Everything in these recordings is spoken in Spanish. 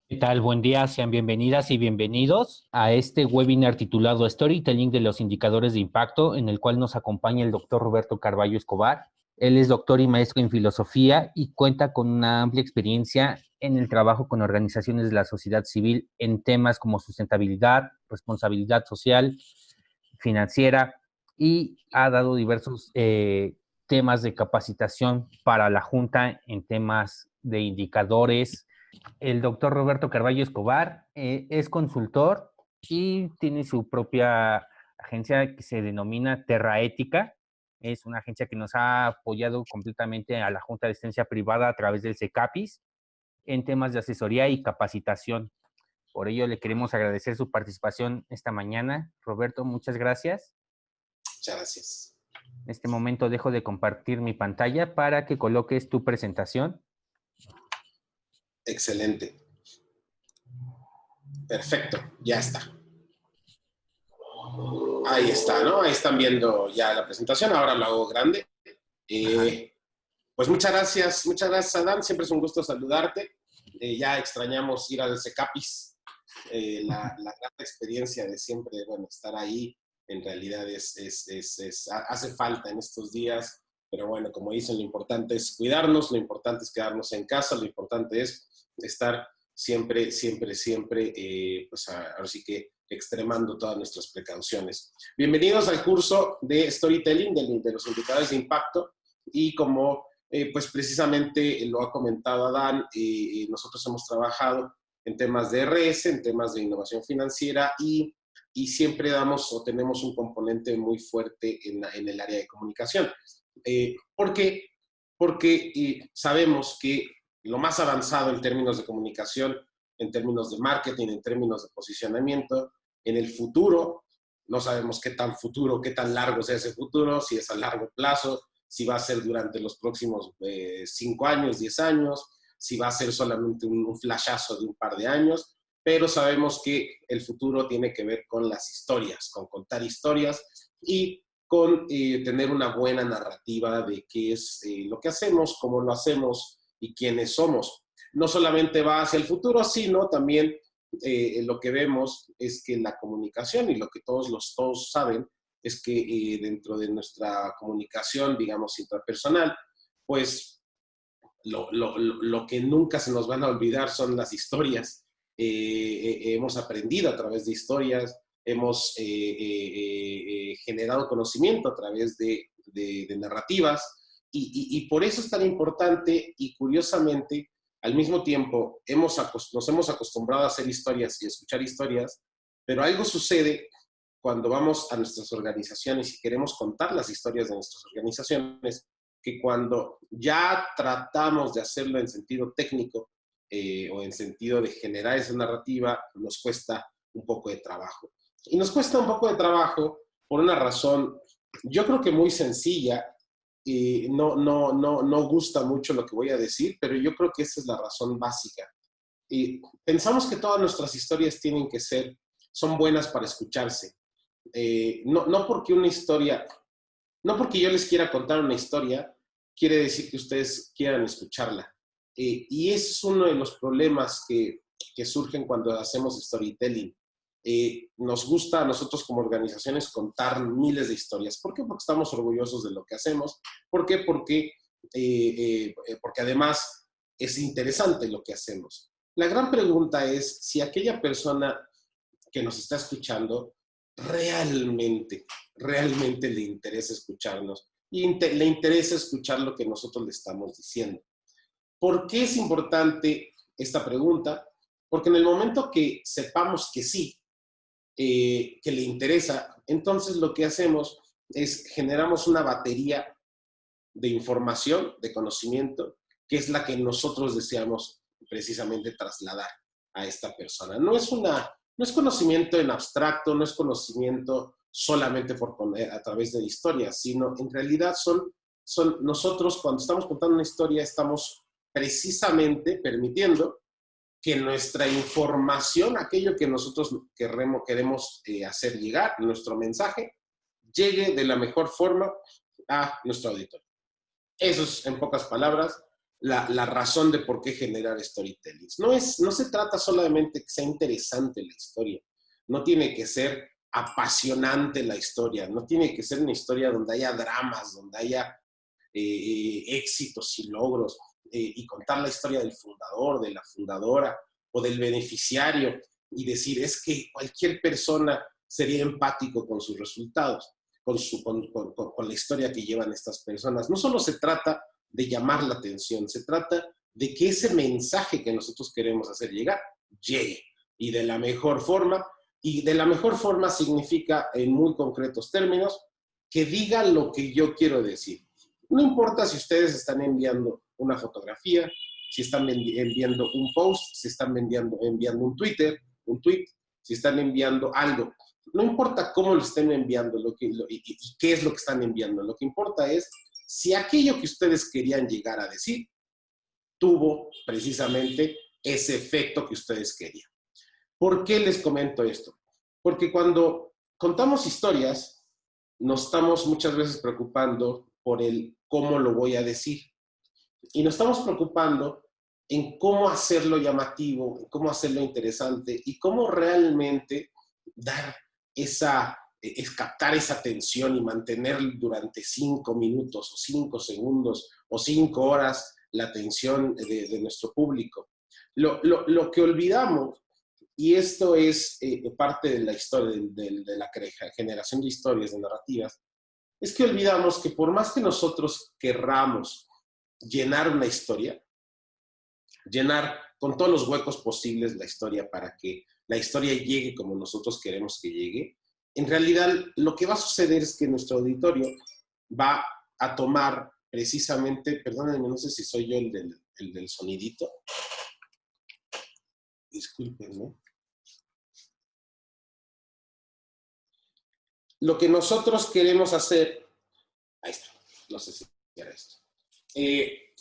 ¿Qué tal? Buen día, sean bienvenidas y bienvenidos a este webinar titulado Storytelling de los indicadores de impacto, en el cual nos acompaña el doctor Roberto Carballo Escobar. Él es doctor y maestro en filosofía y cuenta con una amplia experiencia en el trabajo con organizaciones de la sociedad civil en temas como sustentabilidad, responsabilidad social, financiera, y ha dado diversos temas de capacitación para la Junta en temas de indicadores. El doctor Roberto Carballo Escobar es consultor y tiene su propia agencia que se denomina Terraética. Es una agencia que nos ha apoyado completamente a la Junta de Asistencia Privada a través del CECAPIS en temas de asesoría y capacitación. Por ello, le queremos agradecer su participación esta mañana. Roberto, muchas gracias. Muchas gracias. En este momento dejo de compartir mi pantalla para que coloques tu presentación. Excelente. Perfecto, ya está. Ahí está, ¿no? Ahí están viendo ya la presentación. Ahora lo hago grande. Pues muchas gracias, Adán. Siempre es un gusto saludarte. Ya extrañamos ir al CECAPIS. La gran experiencia de siempre, bueno, estar ahí, en realidad hace falta en estos días. Pero bueno, como dicen, lo importante es cuidarnos, lo importante es quedarnos en casa, lo importante es estar siempre, pues ahora sí que extremando todas nuestras precauciones. Bienvenidos al curso de Storytelling de los indicadores de impacto, y como pues precisamente lo ha comentado Adán, nosotros hemos trabajado en temas de RS, en temas de innovación financiera, y siempre damos o tenemos un componente muy fuerte en el área de comunicación. ¿Por qué? Porque sabemos que lo más avanzado en términos de comunicación, en términos de marketing, en términos de posicionamiento, en el futuro, no sabemos qué tan futuro, qué tan largo sea ese futuro, si es a largo plazo, si va a ser durante los próximos 5 años, 10 años, si va a ser solamente un flashazo de un par de años, pero sabemos que el futuro tiene que ver con las historias, con contar historias y con tener una buena narrativa de qué es lo que hacemos, cómo lo hacemos y quiénes somos. No solamente va hacia el futuro, sino también lo que vemos es que la comunicación, y lo que todos saben, es que dentro de nuestra comunicación, digamos, intrapersonal, pues lo que nunca se nos van a olvidar son las historias. Hemos aprendido a través de historias, hemos generado conocimiento a través de narrativas, y por eso es tan importante, y curiosamente, al mismo tiempo, nos hemos acostumbrado a hacer historias y a escuchar historias, pero algo sucede cuando vamos a nuestras organizaciones y queremos contar las historias de nuestras organizaciones, que cuando ya tratamos de hacerlo en sentido técnico o en sentido de generar esa narrativa, nos cuesta un poco de trabajo. Y nos cuesta un poco de trabajo por una razón, yo creo que muy sencilla, y no gusta mucho lo que voy a decir, pero yo creo que esa es la razón básica. Y pensamos que todas nuestras historias son buenas para escucharse. No porque una historia, no porque yo les quiera contar una historia, quiere decir que ustedes quieran escucharla. Y ese es uno de los problemas que surgen cuando hacemos storytelling. Nos gusta a nosotros como organizaciones contar miles de historias. ¿Por qué? Porque estamos orgullosos de lo que hacemos. ¿Por qué? Porque además es interesante lo que hacemos. La gran pregunta es si aquella persona que nos está escuchando realmente le interesa escucharnos y le interesa escuchar lo que nosotros le estamos diciendo. ¿Por qué es importante esta pregunta? Porque en el momento que sepamos que sí, que le interesa, entonces lo que hacemos es generamos una batería de información, de conocimiento, que es la que nosotros deseamos precisamente trasladar a esta persona. No es conocimiento en abstracto, no es conocimiento solamente a través de historias, sino en realidad son nosotros, cuando estamos contando una historia, estamos precisamente permitiendo que nuestra información, aquello que nosotros queremos hacer llegar, nuestro mensaje, llegue de la mejor forma a nuestro auditorio. Eso es, en pocas palabras, la razón de por qué generar storytellings. No se trata solamente que sea interesante la historia, no tiene que ser apasionante la historia, no tiene que ser una historia donde haya dramas, donde haya éxitos y logros, y contar la historia del fundador, de la fundadora o del beneficiario y decir, es que cualquier persona sería empático con sus resultados, con la historia que llevan estas personas. No solo se trata de llamar la atención, se trata de que ese mensaje que nosotros queremos hacer llegar, llegue, y de la mejor forma. Y de la mejor forma significa, en muy concretos términos, que diga lo que yo quiero decir. No importa si ustedes están enviando una fotografía, si están enviando un post, si están enviando un tweet, si están enviando algo. No importa cómo lo estén enviando y qué es lo que están enviando. Lo que importa es si aquello que ustedes querían llegar a decir tuvo precisamente ese efecto que ustedes querían. ¿Por qué les comento esto? Porque cuando contamos historias, nos estamos muchas veces preocupando por el cómo lo voy a decir. Y nos estamos preocupando en cómo hacerlo llamativo, en cómo hacerlo interesante y cómo realmente dar captar esa atención y mantener durante 5 minutos o 5 segundos o 5 horas la atención de nuestro público. Lo que olvidamos, y esto es parte de la historia, de la generación de historias, de narrativas, es que olvidamos que por más que nosotros querramos llenar una historia, llenar con todos los huecos posibles la historia para que la historia llegue como nosotros queremos que llegue, en realidad lo que va a suceder es que nuestro auditorio va a tomar precisamente, perdónenme, no sé si soy yo el del sonidito, discúlpenme. Lo que nosotros queremos hacer, ahí está, no sé si era esto.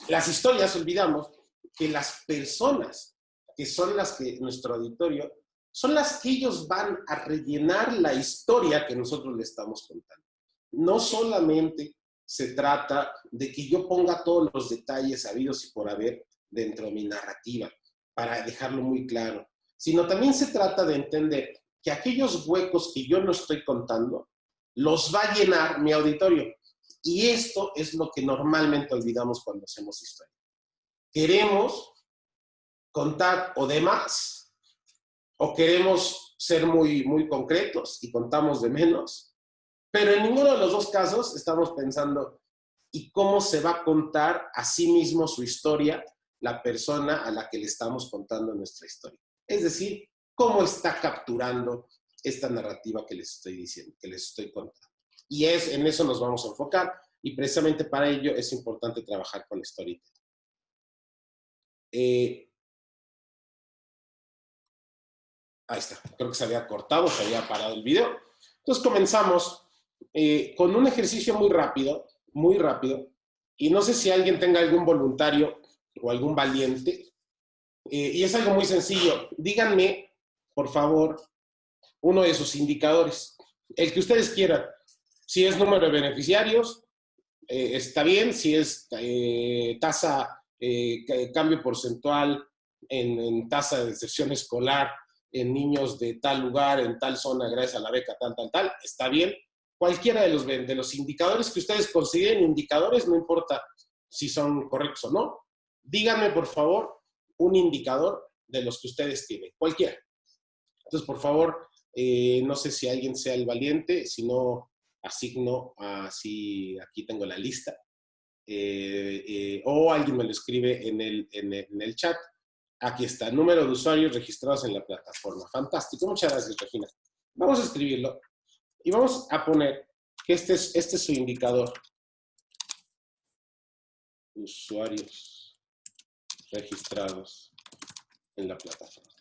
Las historias, olvidamos que las personas que son las que nuestro auditorio, son las que ellos van a rellenar la historia que nosotros le estamos contando. No solamente se trata de que yo ponga todos los detalles habidos y por haber dentro de mi narrativa, para dejarlo muy claro, sino también se trata de entender que aquellos huecos que yo no estoy contando, los va a llenar mi auditorio. Y esto es lo que normalmente olvidamos cuando hacemos historia. Queremos contar o de más, o queremos ser muy, muy concretos y contamos de menos, pero en ninguno de los dos casos estamos pensando ¿y cómo se va a contar a sí mismo su historia la persona a la que le estamos contando nuestra historia? Es decir, ¿cómo está capturando esta narrativa que les estoy diciendo, que les estoy contando? Y en eso nos vamos a enfocar, y precisamente para ello es importante trabajar con storytelling. Ahí está, creo que se había cortado, se había parado el video. Entonces comenzamos con un ejercicio muy rápido, y no sé si alguien tenga algún voluntario o algún valiente, y es algo muy sencillo. Díganme, por favor, uno de sus indicadores, el que ustedes quieran. Si es número de beneficiarios, está bien. Si es tasa, cambio porcentual en tasa de deserción escolar en niños de tal lugar, en tal zona, gracias a la beca, tal, está bien. Cualquiera de los indicadores que ustedes consideren indicadores, no importa si son correctos o no, díganme, por favor, un indicador de los que ustedes tienen, cualquiera. Entonces, por favor, no sé si alguien sea el valiente, si no, asigno así, aquí tengo la lista, o alguien me lo escribe en el chat. Aquí está, número de usuarios registrados en la plataforma. Fantástico, muchas gracias, Regina. Vamos a escribirlo y vamos a poner que este es su indicador. Usuarios registrados en la plataforma.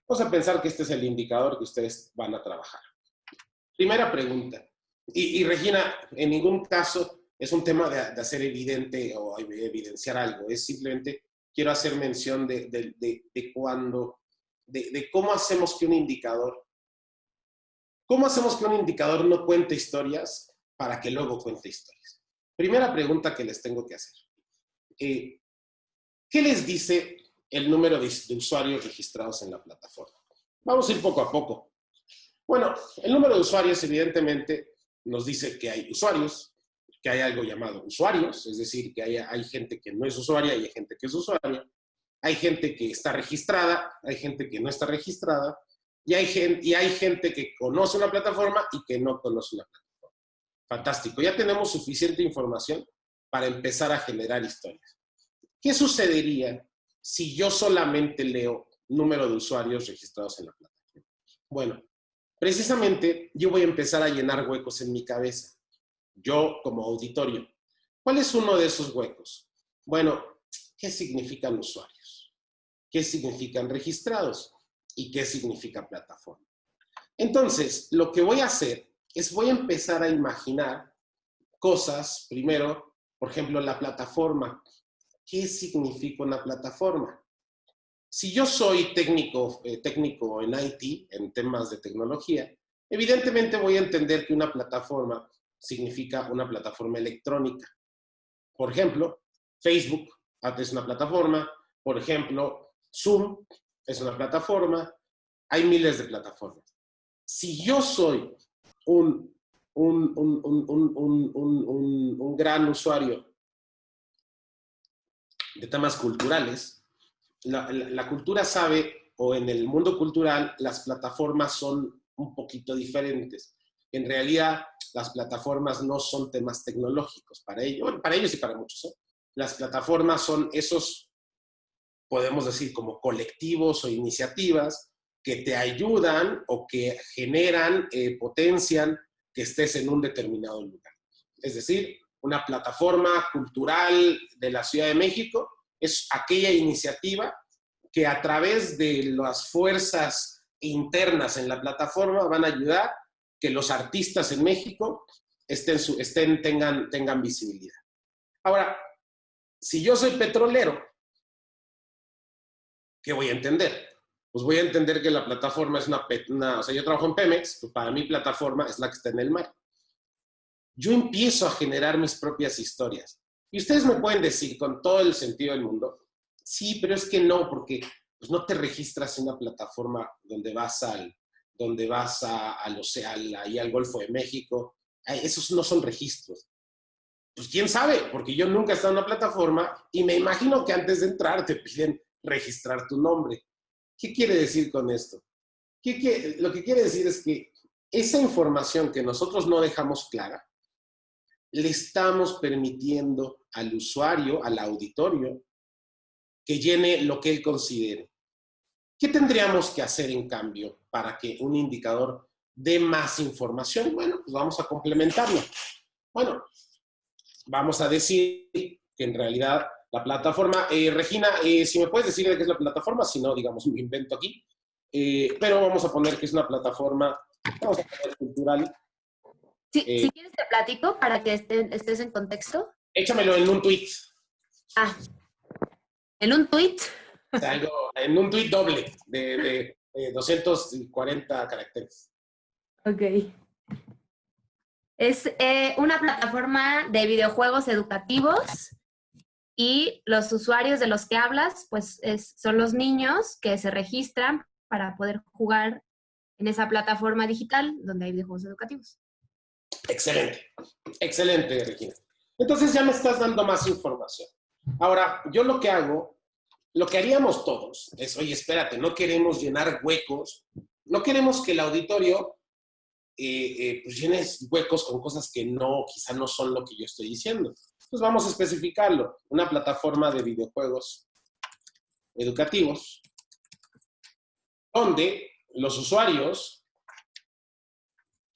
Vamos a pensar que este es el indicador que ustedes van a trabajar. Primera pregunta. Y Regina, en ningún caso es un tema de hacer evidente o evidenciar algo. Es simplemente, quiero hacer mención de cómo hacemos que un indicador, no cuente historias para que luego cuente historias. Primera pregunta que les tengo que hacer. ¿Qué les dice el número de usuarios registrados en la plataforma? Vamos a ir poco a poco. Bueno, el número de usuarios evidentemente nos dice que hay usuarios, que hay algo llamado usuarios, es decir, que hay gente que no es usuaria y hay gente que es usuaria. Hay gente que está registrada, hay gente que no está registrada, y hay gente que conoce una plataforma y que no conoce una plataforma. Fantástico, ya tenemos suficiente información para empezar a generar historias. ¿Qué sucedería si yo solamente leo número de usuarios registrados en la plataforma? Bueno, precisamente yo voy a empezar a llenar huecos en mi cabeza, yo como auditorio. ¿Cuál es uno de esos huecos? Bueno, ¿qué significan usuarios? ¿Qué significan registrados? ¿Y qué significa plataforma? Entonces, lo que voy a hacer es voy a empezar a imaginar cosas, primero, por ejemplo, la plataforma. ¿Qué significa una plataforma? Si yo soy técnico en IT, en temas de tecnología, evidentemente voy a entender que una plataforma significa una plataforma electrónica. Por ejemplo, Facebook es una plataforma, por ejemplo, Zoom es una plataforma, hay miles de plataformas. Si yo soy un gran usuario de temas culturales, la cultura sabe, o en el mundo cultural, las plataformas son un poquito diferentes. En realidad, las plataformas no son temas tecnológicos para ellos, bueno, para ellos y para muchos, ¿eh? Las plataformas son esos, podemos decir, como colectivos o iniciativas que te ayudan o que generan, potencian que estés en un determinado lugar. Es decir, una plataforma cultural de la Ciudad de México es aquella iniciativa que a través de las fuerzas internas en la plataforma van a ayudar que los artistas en México tengan visibilidad. Ahora, si yo soy petrolero, ¿qué voy a entender? Pues voy a entender que la plataforma es o sea, yo trabajo en Pemex, pues para mí plataforma es la que está en el mar. Yo empiezo a generar mis propias historias. Y ustedes me pueden decir con todo el sentido del mundo, sí, pero es que no, porque pues, no te registras en una plataforma donde vas ahí al Golfo de México. Esos no son registros. Pues quién sabe, porque yo nunca he estado en una plataforma y me imagino que antes de entrar te piden registrar tu nombre. ¿Qué quiere decir con esto? Lo que quiere decir es que esa información que nosotros no dejamos clara, le estamos permitiendo al usuario, al auditorio, que llene lo que él considere. ¿Qué tendríamos que hacer en cambio para que un indicador dé más información? Bueno, pues vamos a complementarlo. Bueno, vamos a decir que en realidad la plataforma, Regina, si me puedes decir de qué es la plataforma, si no, digamos, me invento aquí, pero vamos a poner que es una plataforma, vamos a poner cultural. Sí, si quieres te platico para que estés en contexto. Échamelo en un tweet. Ah, ¿en un tweet? O sea, en un tweet doble de 240 caracteres. Ok. Es una plataforma de videojuegos educativos y los usuarios de los que hablas, pues son los niños que se registran para poder jugar en esa plataforma digital donde hay videojuegos educativos. Excelente, excelente, Regina. Entonces ya me estás dando más información. Ahora, yo lo que hago, lo que haríamos todos es, oye, espérate, no queremos llenar huecos, no queremos que el auditorio pues llenes huecos con cosas que quizá no son lo que yo estoy diciendo. Entonces vamos a especificarlo. Una plataforma de videojuegos educativos donde los usuarios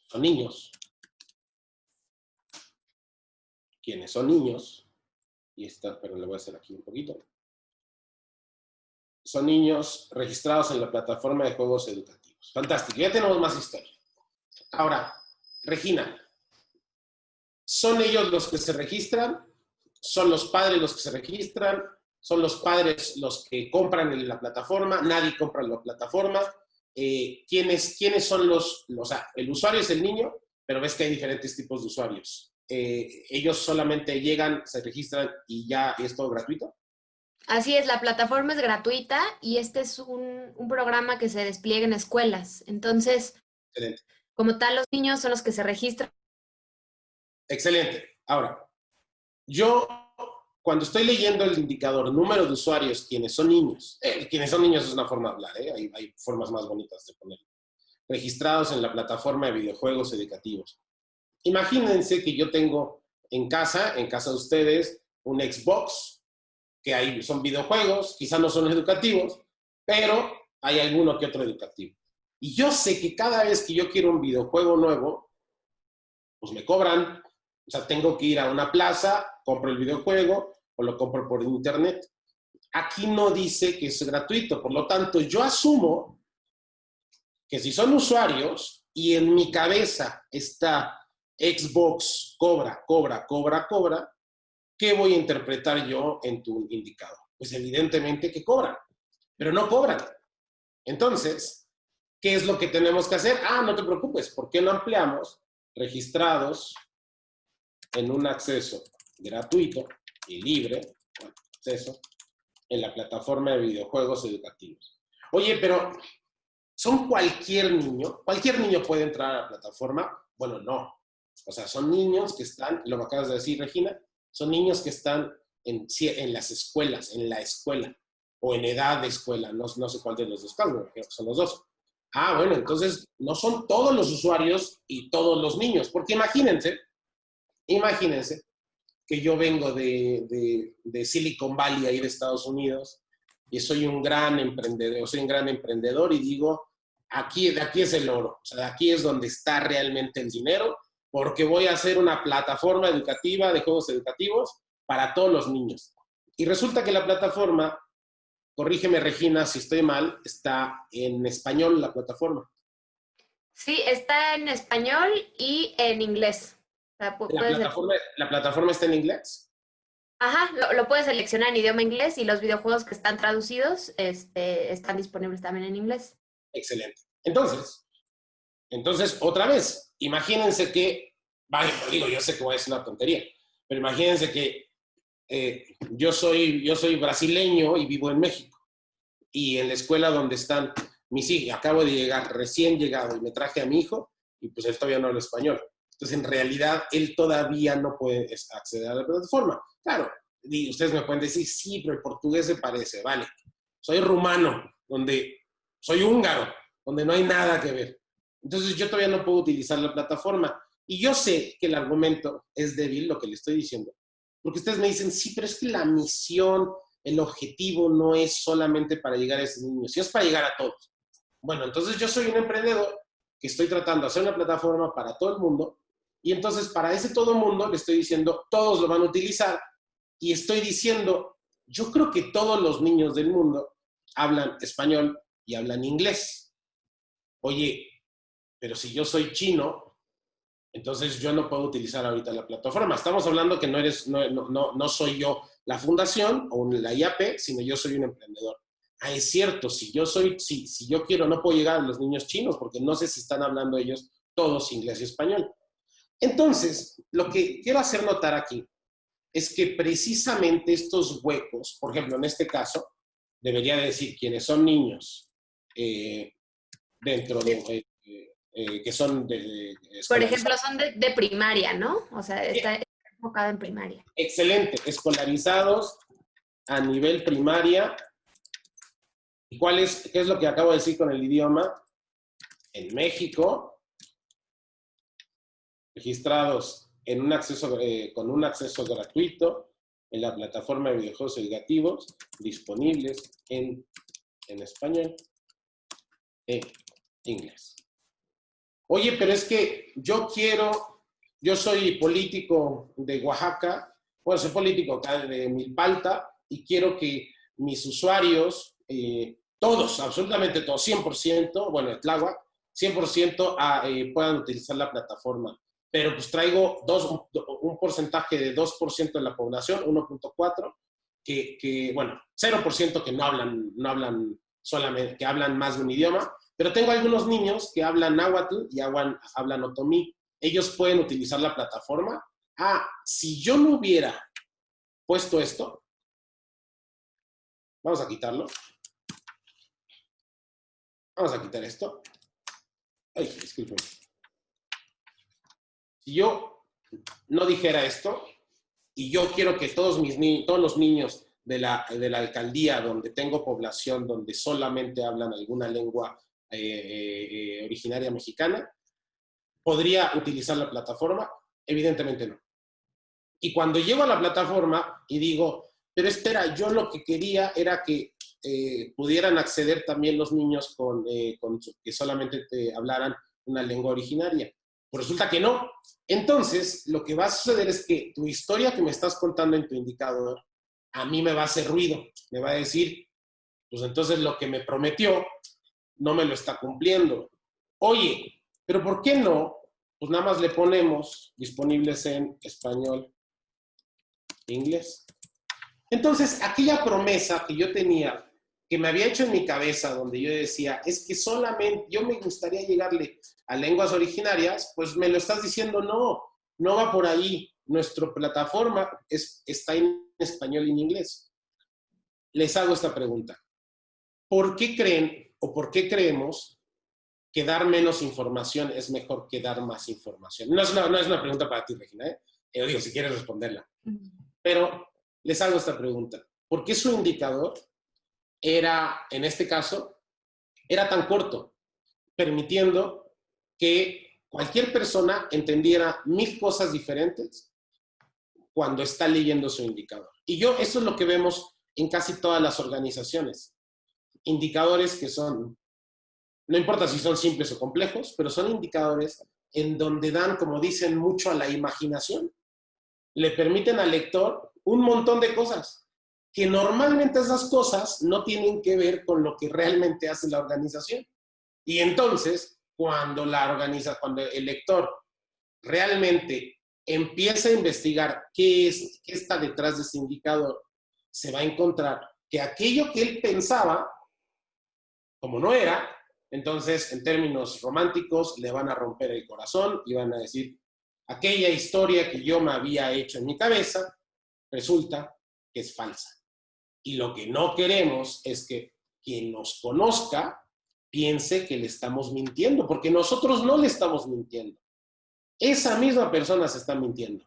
son niños. ¿Quiénes son niños? Pero le voy a hacer aquí un poquito. Son niños registrados en la plataforma de juegos educativos. Fantástico, ya tenemos más historia. Ahora, Regina, ¿son ellos los que se registran? ¿Son los padres los que se registran? ¿Son los padres los que compran en la plataforma? ¿Nadie compra en la plataforma? ¿Quiénes son o sea, el usuario es el niño, pero ves que hay diferentes tipos de usuarios. ¿Ellos solamente llegan, se registran y ya es todo gratuito? Así es, la plataforma es gratuita y este es un programa que se despliega en escuelas. Entonces, Excelente. como tal, los niños son los que se registran. Excelente. Ahora, yo cuando estoy leyendo el indicador número de usuarios, quienes son niños es una forma de hablar, hay formas más bonitas de ponerlo, registrados en la plataforma de videojuegos educativos. Imagínense que yo tengo en casa de ustedes, un Xbox, que ahí son videojuegos, quizá no son educativos, pero hay alguno que otro educativo. Y yo sé que cada vez que yo quiero un videojuego nuevo, pues me cobran. O sea, tengo que ir a una plaza, compro el videojuego o lo compro por internet. Aquí no dice que es gratuito, por lo tanto, yo asumo que si son usuarios y en mi cabeza está Xbox cobra, ¿qué voy a interpretar yo en tu indicador? Pues evidentemente que cobran, pero no cobran. Entonces, ¿qué es lo que tenemos que hacer? No te preocupes, ¿por qué no ampliamos registrados en un acceso gratuito y libre, acceso, en la plataforma de videojuegos educativos? Oye, pero ¿son cualquier niño puede entrar a la plataforma? Bueno, no. O sea, son niños que están, lo que acabas de decir, Regina, son niños que están en las escuelas, en la escuela, o en edad de escuela, no sé cuál de los dos casos, creo que son los dos. Bueno, entonces no son todos los usuarios y todos los niños, porque imagínense que yo vengo de Silicon Valley, ahí de Estados Unidos, y soy un gran emprendedor y digo, de aquí es el oro, o sea, de aquí es donde está realmente el dinero, porque voy a hacer una plataforma educativa de juegos educativos para todos los niños. Y resulta que la plataforma, corrígeme Regina si estoy mal, está en español la plataforma. Sí, está en español y en inglés. O sea, La plataforma está en inglés. Ajá, lo puedes seleccionar en idioma inglés y los videojuegos que están traducidos están disponibles también en inglés. Excelente. Entonces, otra vez, imagínense que, vaya, digo, yo sé que voy a decir una tontería, pero imagínense que yo soy brasileño y vivo en México. Y en la escuela donde están mis hijos, acabo de llegar, recién llegado, y me traje a mi hijo, y pues él todavía no habla español. Entonces, en realidad, él todavía no puede acceder a la plataforma. Claro, y ustedes me pueden decir, sí, pero el portugués se parece, vale. Soy rumano, soy húngaro, donde no hay nada que ver. Entonces, yo todavía no puedo utilizar la plataforma. Y yo sé que el argumento es débil, lo que le estoy diciendo, porque ustedes me dicen, sí, pero es que la misión, el objetivo no es solamente para llegar a ese niño, sino es para llegar a todos. Bueno, entonces yo soy un emprendedor que estoy tratando de hacer una plataforma para todo el mundo y entonces para ese todo el mundo le estoy diciendo, todos lo van a utilizar y estoy diciendo, yo creo que todos los niños del mundo hablan español y hablan inglés. Oye, pero si yo soy chino, entonces yo no puedo utilizar ahorita la plataforma. Estamos hablando que no soy yo la fundación o la IAP, sino yo soy un emprendedor. Es cierto, si yo quiero, no puedo llegar a los niños chinos porque no sé si están hablando ellos todos inglés y español. Entonces, lo que quiero hacer notar aquí es que precisamente estos huecos, por ejemplo, en este caso, debería decir quienes son niños dentro de... que son Por ejemplo, son de primaria, ¿no? O sea, está enfocado en primaria. Excelente, escolarizados a nivel primaria. ¿Y qué es lo que acabo de decir con el idioma? En México, registrados con un acceso gratuito en la plataforma de videojuegos educativos, disponibles en español e inglés. Oye, pero es que yo soy político de Oaxaca, bueno, soy político acá de Milpalta, y quiero que mis usuarios, todos, absolutamente todos, 100%, bueno, de Tláhuac, 100% puedan utilizar la plataforma. Pero pues traigo un porcentaje de 2% de la población, 1.4, bueno, 0% que no hablan solamente, que hablan más de un idioma, pero tengo algunos niños que hablan náhuatl y hablan otomí. Ellos pueden utilizar la plataforma. Si yo no hubiera puesto esto, Vamos a quitarlo. Vamos a quitar esto. Ay, disculpen. Si yo no dijera esto, y yo quiero que todos los niños de la alcaldía donde tengo población, donde solamente hablan alguna lengua originaria mexicana, ¿podría utilizar la plataforma? Evidentemente no. Y cuando llego a la plataforma y digo, pero espera, yo lo que quería era que pudieran acceder también los niños que solamente hablaran una lengua originaria. Pues resulta que no. Entonces, lo que va a suceder es que tu historia que me estás contando en tu indicador, a mí me va a hacer ruido. Me va a decir, pues entonces lo que me prometió no me lo está cumpliendo. Oye, pero ¿por qué no? Pues nada más le ponemos disponibles en español e inglés. Entonces, aquella promesa que yo tenía, que me había hecho en mi cabeza, donde yo decía, es que solamente yo me gustaría llegarle a lenguas originarias, pues me lo estás diciendo, no va por ahí. Nuestra plataforma está en español y en inglés. Les hago esta pregunta. ¿Por qué creen o por qué creemos que dar menos información es mejor que dar más información? No es una pregunta para ti, Regina, ¿eh? Yo digo, si quieres responderla. Pero les hago esta pregunta. ¿Por qué su indicador era, en este caso, era tan corto, permitiendo que cualquier persona entendiera 1000 cosas diferentes cuando está leyendo su indicador? Y eso es lo que vemos en casi todas las organizaciones. Indicadores que son, no importa si son simples o complejos, pero son indicadores en donde dan, como dicen, mucho a la imaginación. Le permiten al lector un montón de cosas, que normalmente esas cosas no tienen que ver con lo que realmente hace la organización. Y entonces, cuando el lector realmente empieza a investigar qué está detrás de ese indicador, se va a encontrar que aquello que él pensaba, como no era, entonces, en términos románticos, le van a romper el corazón y van a decir, aquella historia que yo me había hecho en mi cabeza, resulta que es falsa. Y lo que no queremos es que quien nos conozca piense que le estamos mintiendo, porque nosotros no le estamos mintiendo. Esa misma persona se está mintiendo.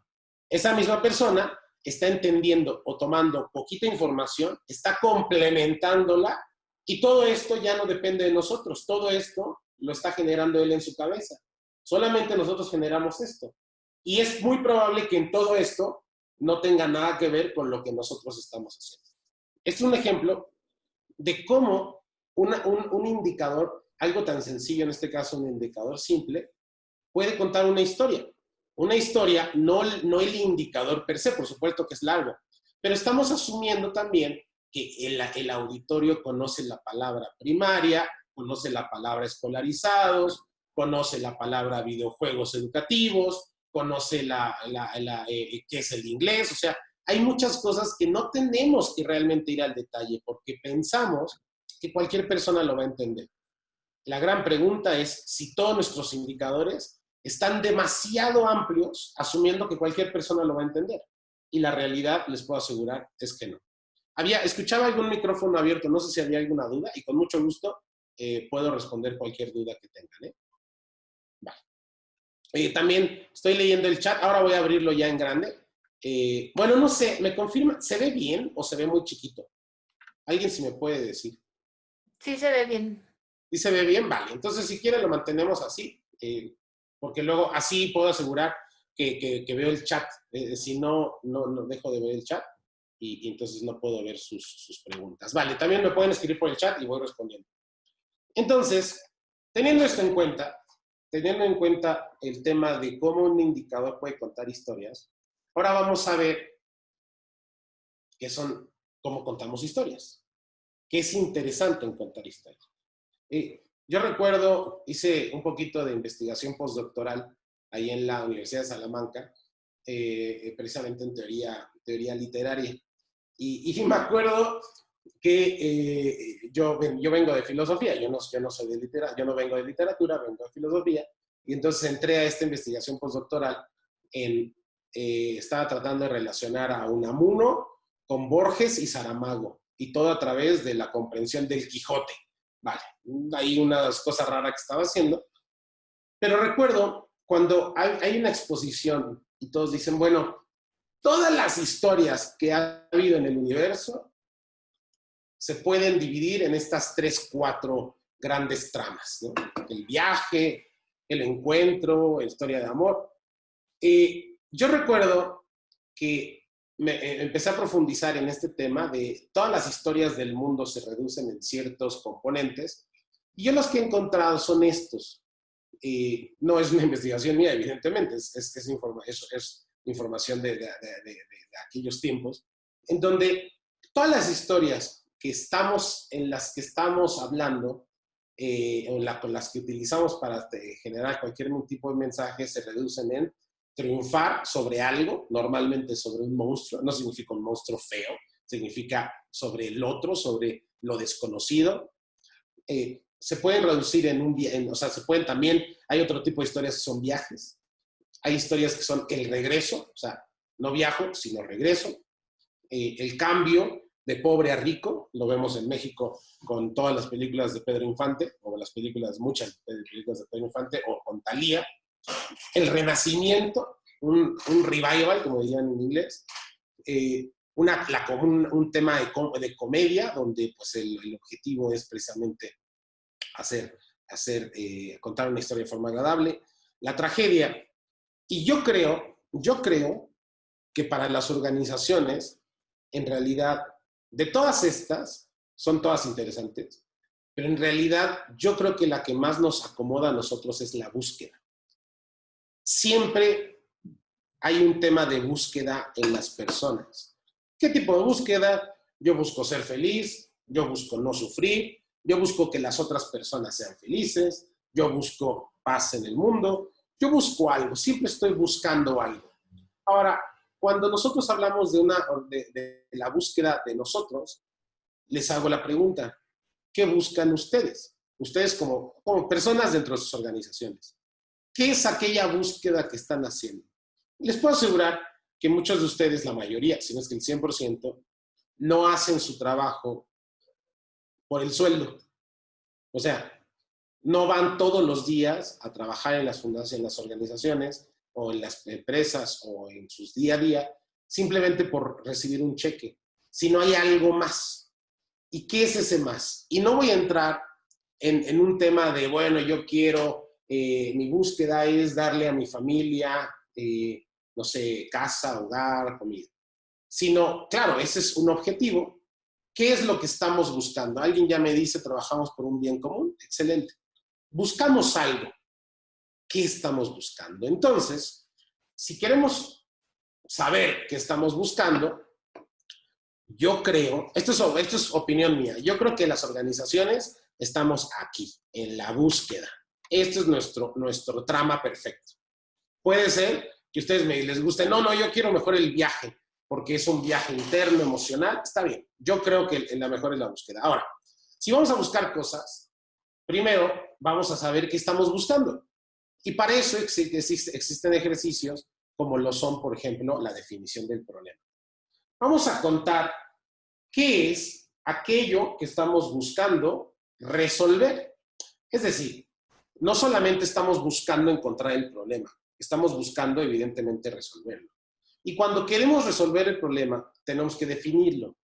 Esa misma persona está entendiendo o tomando poquita información, está complementándola, y todo esto ya no depende de nosotros. Todo esto lo está generando él en su cabeza. Solamente nosotros generamos esto. Y es muy probable que en todo esto no tenga nada que ver con lo que nosotros estamos haciendo. Este es un ejemplo de cómo un indicador, algo tan sencillo, en este caso un indicador simple, puede contar una historia. Una historia, no el indicador per se, por supuesto que es largo, pero estamos asumiendo también que el auditorio conoce la palabra primaria, conoce la palabra escolarizados, conoce la palabra videojuegos educativos, conoce qué es el inglés. O sea, hay muchas cosas que no tenemos que realmente ir al detalle porque pensamos que cualquier persona lo va a entender. La gran pregunta es si todos nuestros indicadores están demasiado amplios, asumiendo que cualquier persona lo va a entender. Y la realidad, les puedo asegurar, es que no. Escuchaba algún micrófono abierto, no sé si había alguna duda, y con mucho gusto puedo responder cualquier duda que tengan. Vale. También estoy leyendo el chat, ahora voy a abrirlo ya en grande. Bueno, no sé, ¿me confirma? ¿Se ve bien o se ve muy chiquito? ¿Alguien si me puede decir? Sí, se ve bien. ¿Sí se ve bien? Vale. Entonces, si quiere, lo mantenemos así, porque luego así puedo asegurar que veo el chat. Si no dejo de ver el chat y entonces no puedo ver sus preguntas. Vale, también me pueden escribir por el chat y voy respondiendo. Entonces, teniendo esto en cuenta, teniendo en cuenta el tema de cómo un indicador puede contar historias, ahora vamos a ver cómo contamos historias. ¿Qué es interesante en contar historias? Yo recuerdo, hice un poquito de investigación postdoctoral ahí en la Universidad de Salamanca, precisamente en teoría literaria. Y me acuerdo que yo vengo de filosofía, yo no soy de literatura, yo no vengo de literatura, vengo de filosofía, y entonces entré a esta investigación postdoctoral estaba tratando de relacionar a Unamuno con Borges y Saramago. y todo a través de la comprensión del Quijote. Vale, hay unas cosas raras que estaba haciendo, pero recuerdo cuando hay una exposición y todos dicen, bueno, todas las historias que ha habido en el universo se pueden dividir en estas 3, 4 grandes tramas, ¿no? El viaje, el encuentro, la historia de amor. Yo recuerdo que empecé a profundizar en este tema de todas las historias del mundo se reducen en ciertos componentes, y yo los que he encontrado son estos. No es una investigación mía, evidentemente, es información de aquellos tiempos, en donde todas las historias en las que estamos hablando, con las que utilizamos para generar cualquier tipo de mensaje, se reducen en triunfar sobre algo, normalmente sobre un monstruo. No significa un monstruo feo, significa sobre el otro, sobre lo desconocido. Se pueden reducir o sea, se pueden también, hay otro tipo de historias que son viajes, hay historias que son el regreso, o sea, no viajo, sino regreso, el cambio de pobre a rico, lo vemos en México con todas las películas de Pedro Infante, o muchas películas de Pedro Infante, o con Thalía, el renacimiento, un revival, como dirían en inglés, un tema de comedia, donde pues el objetivo es precisamente contar una historia de forma agradable, la tragedia. Y yo creo que para las organizaciones, en realidad, de todas estas, son todas interesantes, pero en realidad yo creo que la que más nos acomoda a nosotros es la búsqueda. Siempre hay un tema de búsqueda en las personas. ¿Qué tipo de búsqueda? Yo busco ser feliz, yo busco no sufrir, yo busco que las otras personas sean felices, yo busco paz en el mundo, yo busco algo, siempre estoy buscando algo. Ahora, cuando nosotros hablamos de la búsqueda de nosotros, les hago la pregunta, ¿qué buscan ustedes? Ustedes como personas dentro de sus organizaciones. ¿Qué es aquella búsqueda que están haciendo? Les puedo asegurar que muchos de ustedes, la mayoría, si no es que el 100%, no hacen su trabajo por el sueldo. O sea, no van todos los días a trabajar en las fundaciones, en las organizaciones, o en las empresas, o en sus día a día, simplemente por recibir un cheque, sino hay algo más. ¿Y qué es ese más? Y no voy a entrar en un tema de, bueno, yo quiero, mi búsqueda es darle a mi familia, no sé, casa, hogar, comida. Sino, claro, ese es un objetivo. ¿Qué es lo que estamos buscando? Alguien ya me dice, trabajamos por un bien común. Excelente. Buscamos algo. ¿Qué estamos buscando? Entonces, si queremos saber qué estamos buscando, yo creo, esto es opinión mía, yo creo que las organizaciones estamos aquí, en la búsqueda. Este es nuestro trama perfecto. Puede ser que a ustedes les guste, no, yo quiero mejor el viaje, porque es un viaje interno, emocional, está bien. Yo creo que la mejor es la búsqueda. Ahora, si vamos a buscar cosas, primero vamos a saber qué estamos buscando. Y para eso existen ejercicios como lo son, por ejemplo, la definición del problema. Vamos a contar qué es aquello que estamos buscando resolver. Es decir, no solamente estamos buscando encontrar el problema, estamos buscando evidentemente resolverlo. Y cuando queremos resolver el problema, tenemos que definirlo.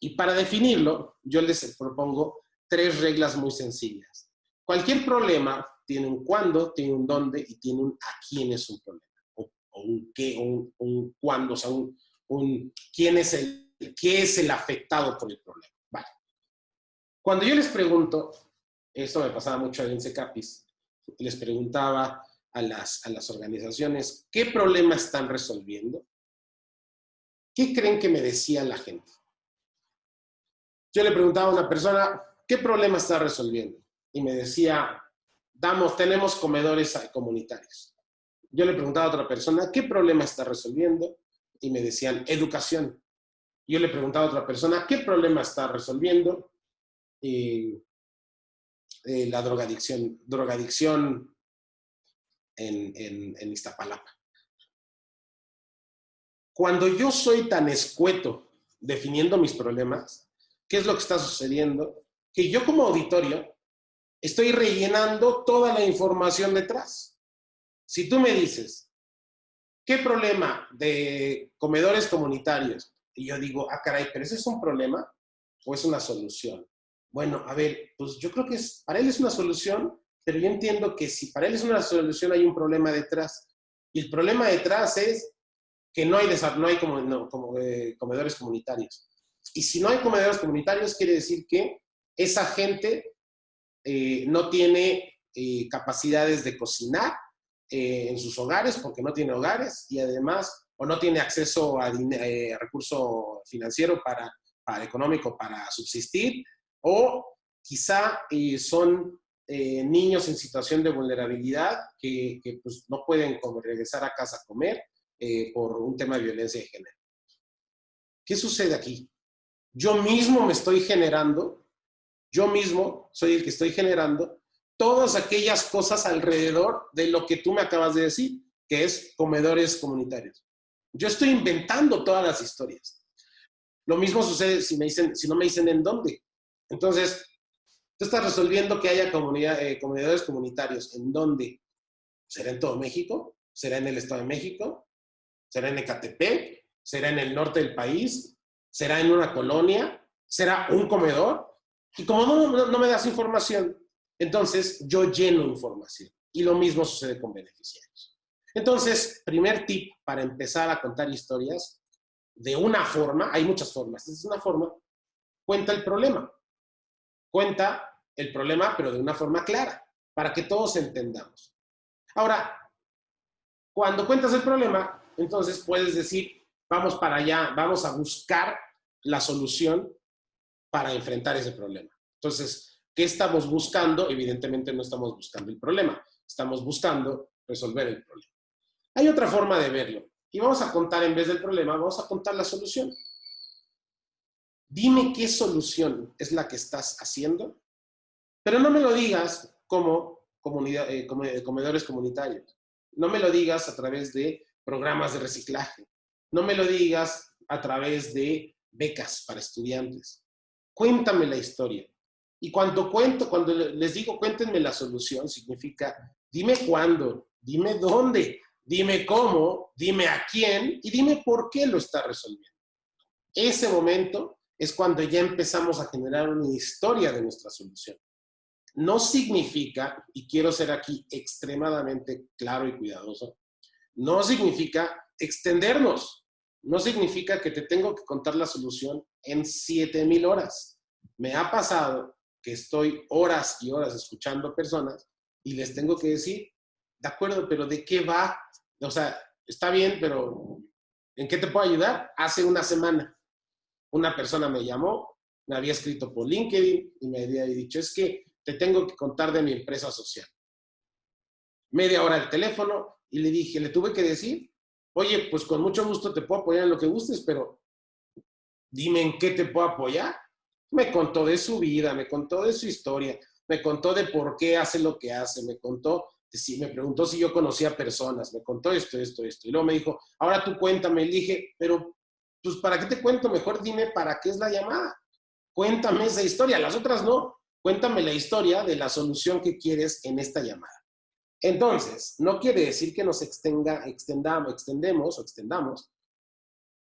Y para definirlo, yo les propongo 3 reglas muy sencillas. Cualquier problema tiene un cuándo, tiene un dónde y tiene un a quién es un problema. O un qué, un cuándo, o sea, quién es qué es el afectado por el problema. Vale. Cuando yo les pregunto, esto me pasaba mucho en CECAPIS, les preguntaba a las organizaciones, ¿qué problema están resolviendo? ¿Qué creen que me decía la gente? Yo le preguntaba a una persona, ¿qué problema está resolviendo? Y me decía, tenemos comedores comunitarios. Yo le preguntaba a otra persona, ¿qué problema está resolviendo? Y me decían, educación. Yo le preguntaba a otra persona, ¿qué problema está resolviendo? La drogadicción en Iztapalapa. Cuando yo soy tan escueto definiendo mis problemas, ¿qué es lo que está sucediendo? Que yo como auditorio estoy rellenando toda la información detrás. Si tú me dices, ¿qué problema de comedores comunitarios? Y yo digo, ah, caray, ¿pero ese es un problema o es una solución? Bueno, a ver, pues yo creo que para él es una solución, pero yo entiendo que si para él es una solución hay un problema detrás. Y el problema detrás es que no hay comedores comunitarios. Y si no hay comedores comunitarios, quiere decir que esa gente no tiene capacidades de cocinar en sus hogares porque no tiene hogares y además o no tiene acceso a recurso financiero económico para subsistir, o quizá son niños en situación de vulnerabilidad que pues, no pueden regresar a casa a comer por un tema de violencia de género. ¿Qué sucede aquí? Yo mismo me estoy generando, yo mismo soy el que estoy generando todas aquellas cosas alrededor de lo que tú me acabas de decir, que es comedores comunitarios. Yo estoy inventando todas las historias. Lo mismo sucede si no me dicen en dónde. Entonces, tú estás resolviendo que haya comedores comunitarios. ¿En dónde? ¿Será en todo México? ¿Será en el Estado de México? ¿Será en Ecatepec? ¿Será en el norte del país? ¿Será en una colonia? ¿Será un comedor? Y como no me das información, entonces yo lleno información. Y lo mismo sucede con beneficiarios. Entonces, primer tip para empezar a contar historias, de una forma, hay muchas formas, es una forma, cuenta el problema. Cuenta el problema, pero de una forma clara, para que todos entendamos. Ahora, cuando cuentas el problema, entonces puedes decir, vamos para allá, vamos a buscar la solución para enfrentar ese problema. Entonces, ¿qué estamos buscando? Evidentemente no estamos buscando el problema, estamos buscando resolver el problema. Hay otra forma de verlo, y vamos a contar en vez del problema, vamos a contar la solución. Dime qué solución es la que estás haciendo, pero no me lo digas como comedores comunitarios. No me lo digas a través de programas de reciclaje. No me lo digas a través de becas para estudiantes. Cuéntame la historia. Y cuando les digo cuéntenme la solución, significa dime cuándo, dime dónde, dime cómo, dime a quién y dime por qué lo está resolviendo. Ese momento es cuando ya empezamos a generar una historia de nuestra solución. No significa, y quiero ser aquí extremadamente claro y cuidadoso, no significa extendernos. No significa que te tengo que contar la solución en 7,000 horas. Me ha pasado que estoy horas y horas escuchando personas y les tengo que decir, de acuerdo, pero ¿de qué va? O sea, está bien, pero ¿en qué te puedo ayudar? Hace una semana una persona me llamó, me había escrito por LinkedIn y me había dicho, es que te tengo que contar de mi empresa social. Media hora el teléfono y le tuve que decir, oye, pues con mucho gusto te puedo apoyar en lo que gustes, pero dime en qué te puedo apoyar. Me contó de su vida, me contó de su historia, me contó de por qué hace lo que hace, me preguntó si yo conocía personas, me contó esto. Y luego me dijo, ahora tú cuéntame. Le dije, pero pues ¿para qué te cuento? Mejor dime para qué es la llamada. Cuéntame esa historia, las otras no. Cuéntame la historia de la solución que quieres en esta llamada. Entonces, no quiere decir que nos extendamos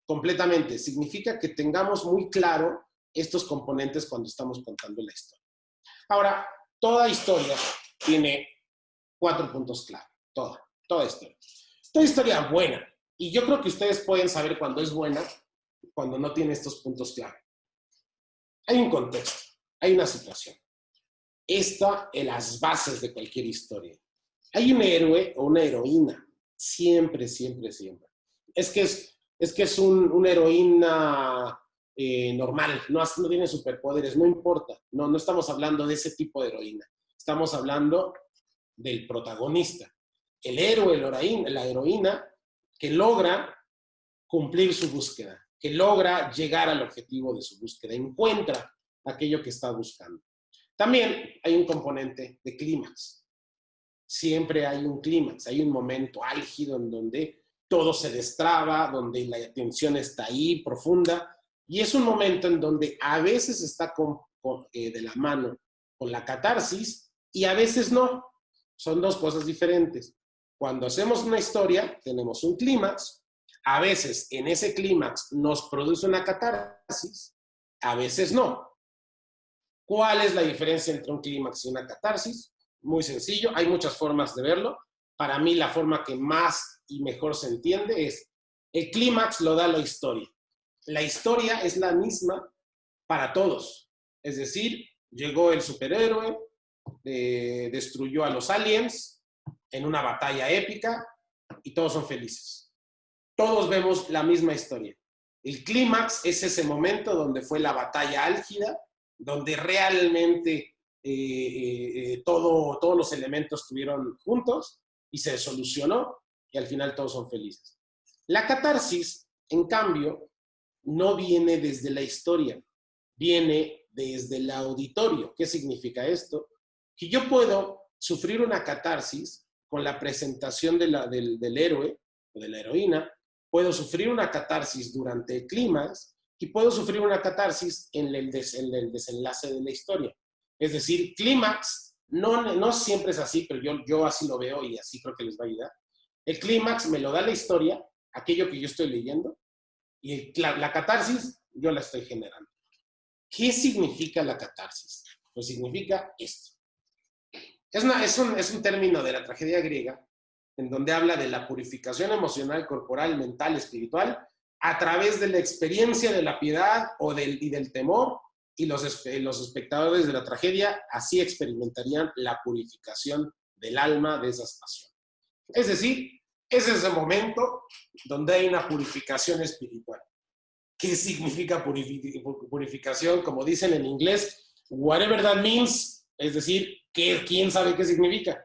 completamente. Significa que tengamos muy claro estos componentes cuando estamos contando la historia. Ahora, toda historia tiene 4 puntos clave. Toda historia. Toda historia buena. Y yo creo que ustedes pueden saber cuando es buena, cuando no tiene estos puntos clave. Hay un contexto, hay una situación. Esta es las bases de cualquier historia. Hay un héroe o una heroína. Siempre. Es que es una heroína normal, no tiene superpoderes, no importa. No estamos hablando de ese tipo de heroína. Estamos hablando del protagonista. El héroe, la heroína, que logra cumplir su búsqueda, que logra llegar al objetivo de su búsqueda, encuentra aquello que está buscando. También hay un componente de clímax. Siempre hay un clímax, hay un momento álgido en donde todo se destraba, donde la tensión está ahí, profunda, Y es un momento en donde a veces está de la mano con la catarsis y a veces no. Son dos cosas diferentes. Cuando hacemos una historia, tenemos un clímax. A veces en ese clímax nos produce una catarsis, a veces no. ¿Cuál es la diferencia entre un clímax y una catarsis? Muy sencillo, hay muchas formas de verlo. Para mí la forma que más y mejor se entiende es el clímax lo da la historia. La historia es la misma para todos. Es decir, llegó el superhéroe, destruyó a los aliens en una batalla épica y todos son felices. Todos vemos la misma historia. El clímax es ese momento donde fue la batalla álgida, donde realmente todos los elementos estuvieron juntos y se solucionó y al final todos son felices. La catarsis, en cambio, no viene desde la historia, viene desde el auditorio. ¿Qué significa esto? Que yo puedo sufrir una catarsis con la presentación del héroe o de la heroína, puedo sufrir una catarsis durante el clímax y puedo sufrir una catarsis en el desenlace de la historia. Es decir, clímax no siempre es así, pero yo así lo veo y así creo que les va a ayudar. El clímax me lo da la historia, aquello que yo estoy leyendo, y la catarsis yo la estoy generando. ¿Qué significa la catarsis? Pues significa esto. Es un término de la tragedia griega en donde habla de la purificación emocional, corporal, mental, espiritual, a través de la experiencia de la piedad y del temor, y los espectadores de la tragedia así experimentarían la purificación del alma de esas pasiones. Es decir, es ese momento donde hay una purificación espiritual. ¿Qué significa purificación? Como dicen en inglés, whatever that means, es decir, ¿quién sabe qué significa?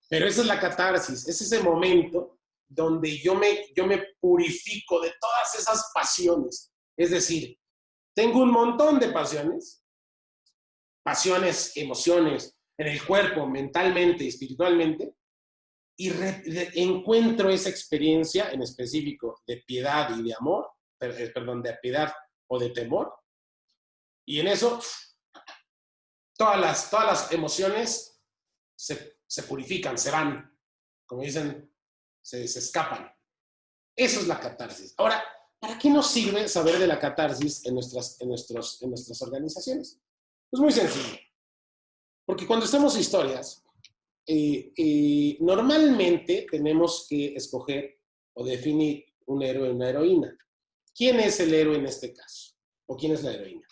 Pero esa es la catarsis, es ese momento donde yo me purifico de todas esas pasiones. Es decir, tengo un montón de pasiones, emociones, en el cuerpo, mentalmente, espiritualmente, y encuentro esa experiencia en específico de piedad y de amor, de piedad o de temor, y en eso todas las emociones se purifican, se van, como dicen, se escapan. Eso es la catarsis. Ahora, ¿para qué nos sirve saber de la catarsis en nuestras organizaciones? Pues muy sencillo. Porque cuando hacemos historias, normalmente tenemos que escoger o definir un héroe o una heroína. ¿Quién es el héroe en este caso? ¿O quién es la heroína?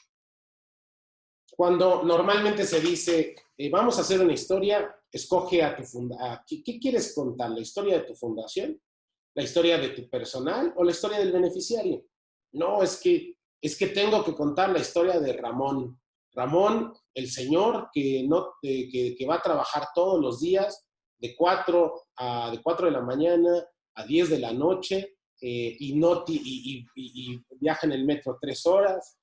Cuando normalmente se dice, vamos a hacer una historia, escoge a tu fundación. ¿Qué quieres contar? ¿La historia de tu fundación? ¿La historia de tu personal? ¿O la historia del beneficiario? No, es que tengo que contar la historia de Ramón. Ramón, el señor que va a trabajar todos los días de 4 de la mañana a 10 de la noche y viaja en el metro 3 horas.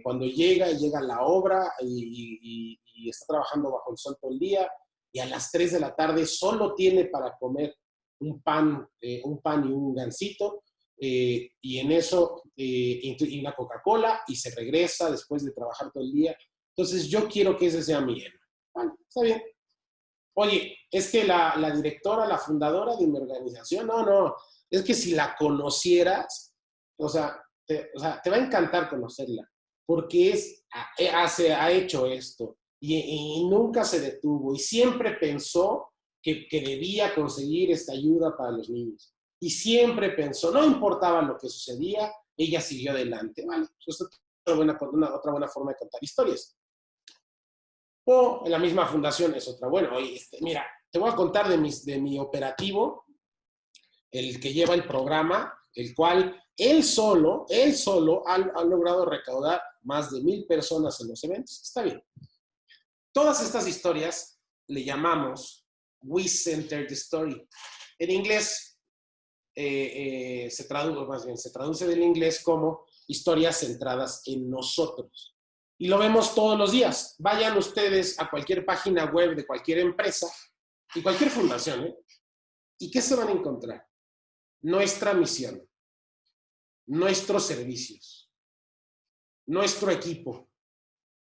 Cuando llega a la obra y está trabajando bajo el sol todo el día y a las 3 de la tarde solo tiene para comer un pan y un gansito y en eso y una Coca-Cola y se regresa después de trabajar todo el día. Entonces yo quiero que ese sea mi héroe. Bueno, está bien. Oye, es que la directora, la fundadora de mi organización, no, es que si la conocieras, te va a encantar conocerla, porque ha hecho esto y nunca se detuvo y siempre pensó que debía conseguir esta ayuda para los niños. Y siempre pensó, no importaba lo que sucedía, ella siguió adelante. Vale, pues esto es otra buena forma de contar historias. O en la misma fundación es otra. Bueno, oye, mira, te voy a contar de mi operativo, el que lleva el programa, el cual él solo ha logrado recaudar más de 1,000 personas en los eventos. Está bien. Todas estas historias le llamamos We-Centered Story. En inglés se traduce del inglés como historias centradas en nosotros. Y lo vemos todos los días. Vayan ustedes a cualquier página web de cualquier empresa y cualquier fundación, ¿y qué se van a encontrar? Nuestra misión, nuestros servicios, nuestro equipo.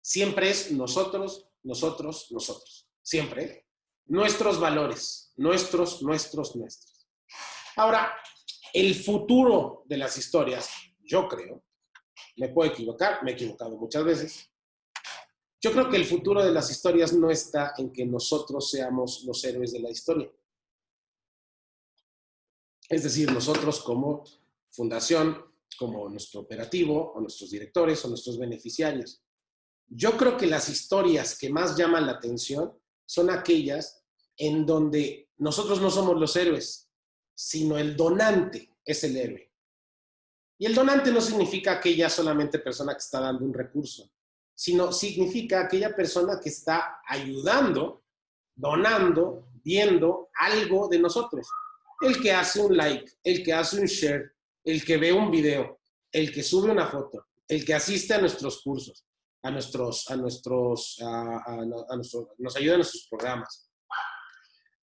Siempre es nosotros, nosotros, nosotros. Siempre, ¿eh? Nuestros valores, nuestros. Ahora, el futuro de las historias, yo creo, me puedo equivocar, me he equivocado muchas veces. Yo creo que el futuro de las historias no está en que nosotros seamos los héroes de la historia. Es decir, nosotros como fundación, como nuestro operativo, o nuestros directores, o nuestros beneficiarios. Yo creo que las historias que más llaman la atención son aquellas en donde nosotros no somos los héroes, sino el donante es el héroe. Y el donante no significa aquella solamente persona que está dando un recurso, sino significa aquella persona que está ayudando, donando, viendo algo de nosotros. El que hace un like, el que hace un share, el que ve un video, el que sube una foto, el que asiste a nuestros cursos, nos ayuda en nuestros programas.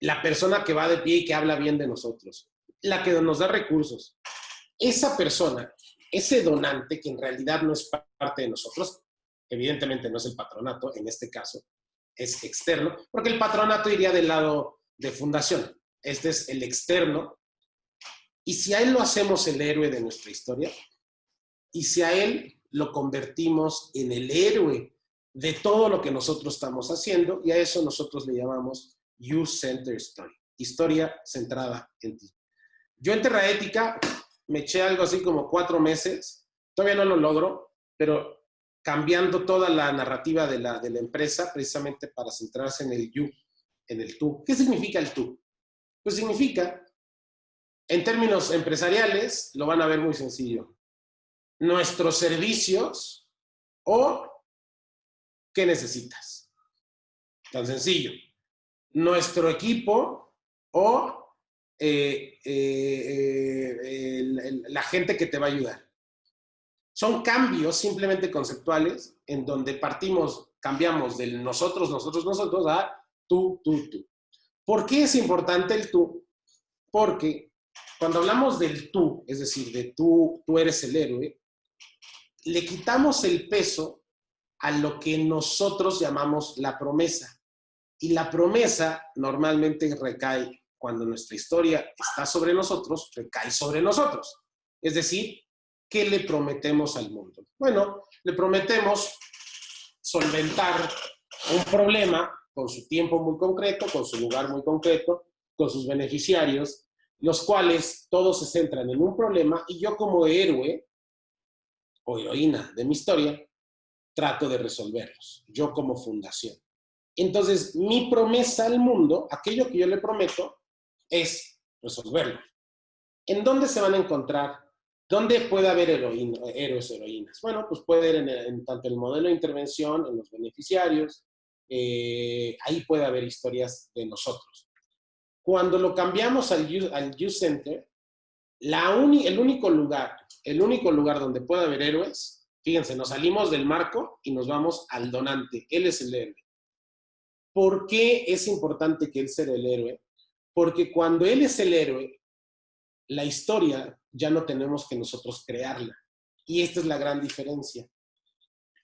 La persona que va de pie y que habla bien de nosotros, la que nos da recursos. Esa persona, ese donante que en realidad no es parte de nosotros, evidentemente no es el patronato, en este caso, es externo, porque el patronato iría del lado de fundación. Este es el externo. Y si a él lo hacemos el héroe de nuestra historia, y si a él lo convertimos en el héroe de todo lo que nosotros estamos haciendo, y a eso nosotros le llamamos You-Centered Story, historia centrada en ti. Yo en Terraética me eché algo así como 4 meses, todavía no lo logro, pero cambiando toda la narrativa de la empresa precisamente para centrarse en el you, en el tú. ¿Qué significa el tú? Pues significa, en términos empresariales, lo van a ver muy sencillo. Nuestros servicios o qué necesitas. Tan sencillo. Nuestro equipo o la gente que te va a ayudar. Son cambios simplemente conceptuales en donde cambiamos del nosotros a tú. ¿Por qué es importante el tú? Porque cuando hablamos del tú, es decir, de tú eres el héroe, le quitamos el peso a lo que nosotros llamamos la promesa. Y la promesa normalmente recae, cuando nuestra historia está sobre nosotros, recae sobre nosotros. Es decir, ¿qué le prometemos al mundo? Bueno, le prometemos solventar un problema con su tiempo muy concreto, con su lugar muy concreto, con sus beneficiarios, los cuales todos se centran en un problema y yo como héroe o heroína de mi historia trato de resolverlos, yo como fundación. Entonces, mi promesa al mundo, aquello que yo le prometo, es resolverlo. ¿En dónde se van a encontrar? ¿Dónde puede haber héroes o heroínas? Bueno, pues puede ir en tanto el modelo de intervención, en los beneficiarios, ahí puede haber historias de nosotros. Cuando lo cambiamos al Youth Center, el único lugar donde puede haber héroes, fíjense, nos salimos del marco y nos vamos al donante. Él es el héroe. ¿Por qué es importante que él sea el héroe? Porque cuando él es el héroe, la historia ya no tenemos que nosotros crearla. Y esta es la gran diferencia.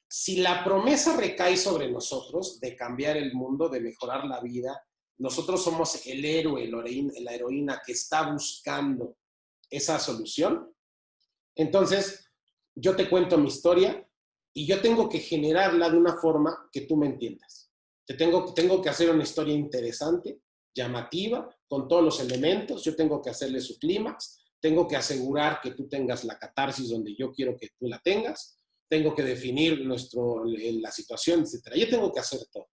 Si la promesa recae sobre nosotros de cambiar el mundo, de mejorar la vida, nosotros somos el héroe, la heroína que está buscando esa solución. Entonces, yo te cuento mi historia y yo tengo que generarla de una forma que tú me entiendas. Tengo que hacer una historia interesante, llamativa, con todos los elementos. Yo tengo que hacerle su clímax. Tengo que asegurar que tú tengas la catarsis donde yo quiero que tú la tengas. Tengo que definir la situación, etc. Yo tengo que hacer todo.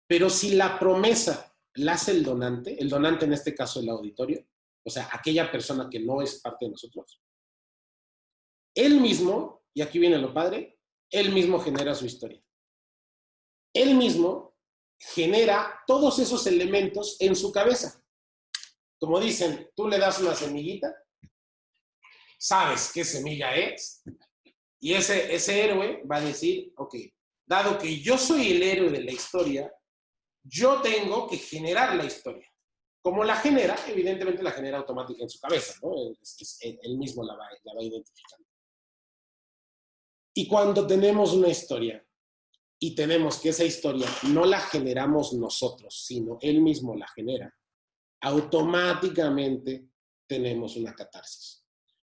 Pero si la promesa la hace el donante en este caso el auditorio, o sea, aquella persona que no es parte de nosotros, él mismo, y aquí viene lo padre, él mismo genera su historia. Él mismo genera todos esos elementos en su cabeza. Como dicen, tú le das una semillita, sabes qué semilla es, y ese héroe va a decir, ok, dado que yo soy el héroe de la historia, yo tengo que generar la historia. Como la genera, evidentemente la genera automática en su cabeza, ¿no? Él mismo la va identificando. Y cuando tenemos una historia y tenemos que esa historia no la generamos nosotros, sino él mismo la genera, automáticamente tenemos una catarsis.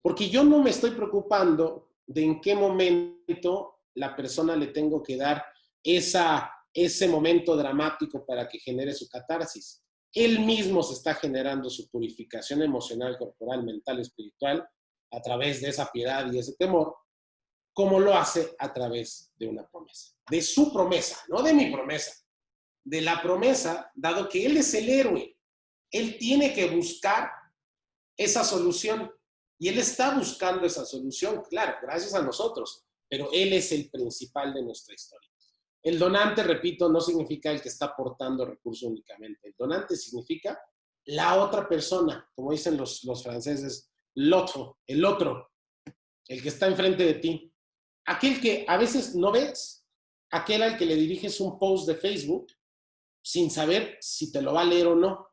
Porque yo no me estoy preocupando de en qué momento la persona le tengo que dar ese momento dramático para que genere su catarsis. Él mismo se está generando su purificación emocional, corporal, mental, espiritual, a través de esa piedad y ese temor, como lo hace a través de una promesa. De su promesa, no de mi promesa. De la promesa, dado que él es el héroe. Él tiene que buscar esa solución. Y él está buscando esa solución, claro, gracias a nosotros. Pero él es el principal de nuestra historia. El donante, repito, no significa el que está aportando recursos únicamente. El donante significa la otra persona, como dicen los franceses, l'autre, el otro, el que está enfrente de ti. Aquel que a veces no ves, aquel al que le diriges un post de Facebook sin saber si te lo va a leer o no.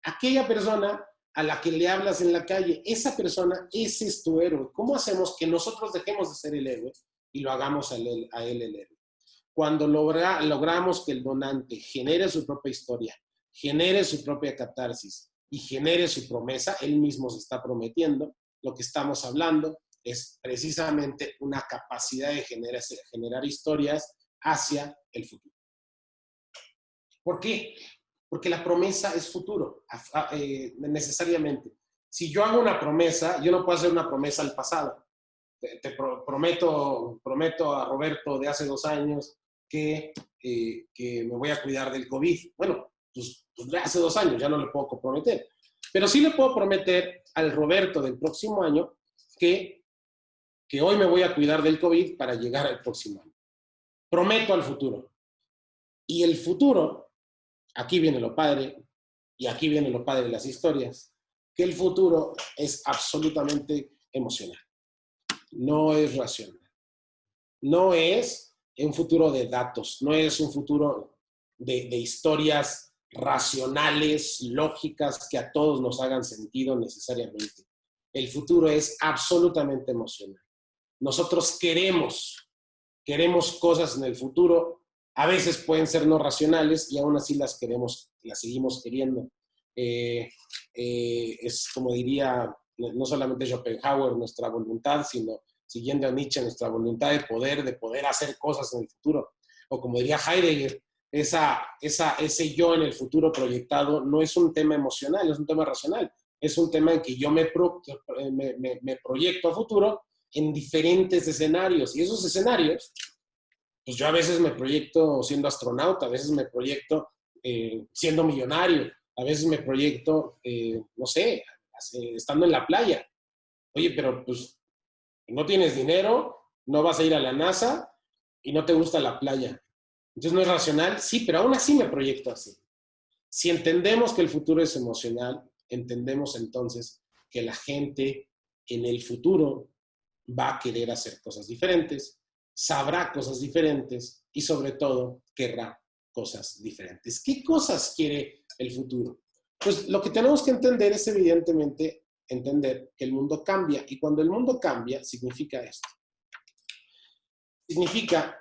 Aquella persona a la que le hablas en la calle, esa persona, ese es tu héroe. ¿Cómo hacemos que nosotros dejemos de ser el héroe y lo hagamos a él el héroe? Cuando logramos que el donante genere su propia historia, genere su propia catarsis y genere su promesa, él mismo se está prometiendo, lo que estamos hablando es precisamente una capacidad de generar historias hacia el futuro. ¿Por qué? Porque la promesa es futuro, necesariamente. Si yo hago una promesa, yo no puedo hacer una promesa al pasado. Te prometo a Roberto de hace 2 años que me voy a cuidar del COVID. Bueno, pues de hace 2 años ya no le puedo comprometer. Pero sí le puedo prometer al Roberto del próximo año que hoy me voy a cuidar del COVID para llegar al próximo año. Prometo al futuro. Y el futuro, aquí viene lo padre, y aquí viene lo padre de las historias, que el futuro es absolutamente emocional. No es racional. No es un futuro de datos, no es un futuro de historias racionales, lógicas, que a todos nos hagan sentido necesariamente. El futuro es absolutamente emocional. Nosotros queremos cosas en el futuro, a veces pueden ser no racionales y aún así las seguimos queriendo. Es como diría, no solamente Schopenhauer, nuestra voluntad, sino siguiendo a Nietzsche, nuestra voluntad de poder hacer cosas en el futuro. O como diría Heidegger, ese yo en el futuro proyectado no es un tema emocional, no es un tema racional, es un tema en que yo me proyecto a futuro en diferentes escenarios. Y esos escenarios, pues yo a veces me proyecto siendo astronauta, a veces me proyecto siendo millonario, a veces me proyecto, no sé, estando en la playa. Oye, pero pues no tienes dinero, no vas a ir a la NASA y no te gusta la playa. Entonces no es racional, sí, pero aún así me proyecto así. Si entendemos que el futuro es emocional, entendemos entonces que la gente en el futuro va a querer hacer cosas diferentes, sabrá cosas diferentes y sobre todo querrá cosas diferentes. ¿Qué cosas quiere el futuro? Pues lo que tenemos que entender es evidentemente entender que el mundo cambia, y cuando el mundo cambia significa esto. Significa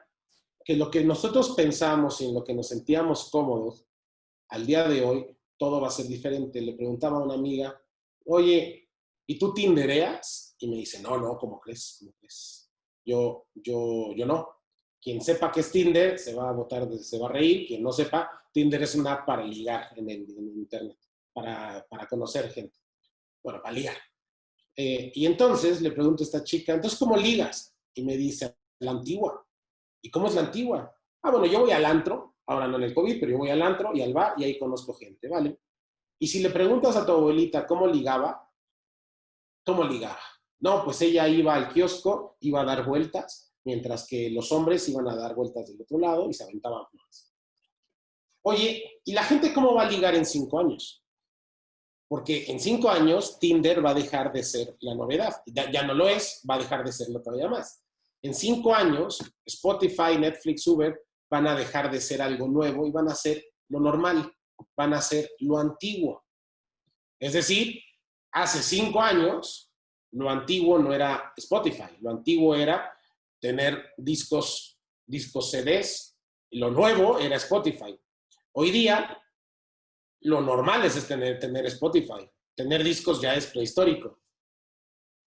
que lo que nosotros pensamos y en lo que nos sentíamos cómodos, al día de hoy todo va a ser diferente. Le preguntaba a una amiga, oye, ¿y tú tindereas? Y me dice, no, ¿cómo crees? ¿Cómo crees? Yo no. Quien sepa qué es Tinder se va a reír. Quien no sepa, Tinder es una app para ligar en internet, para conocer gente. Bueno, para ligar. Y entonces le pregunto a esta chica, entonces, ¿cómo ligas? Y me dice, la antigua. ¿Y cómo es la antigua? Bueno, yo voy al antro, ahora no en el COVID, pero yo voy al antro y al bar y ahí conozco gente, ¿vale? Y si le preguntas a tu abuelita cómo ligaba, no, pues ella iba al kiosco, iba a dar vueltas, mientras que los hombres iban a dar vueltas del otro lado y se aventaban flores. Oye, ¿y la gente cómo va a ligar en 5 años? Porque en 5 años Tinder va a dejar de ser la novedad. Ya no lo es, va a dejar de serlo todavía más. En 5 años, Spotify, Netflix, Uber van a dejar de ser algo nuevo y van a ser lo normal, van a ser lo antiguo. Es decir, hace 5 años, lo antiguo no era Spotify, lo antiguo era tener discos CDs, y lo nuevo era Spotify. Hoy día, lo normal es tener Spotify. Tener discos ya es prehistórico.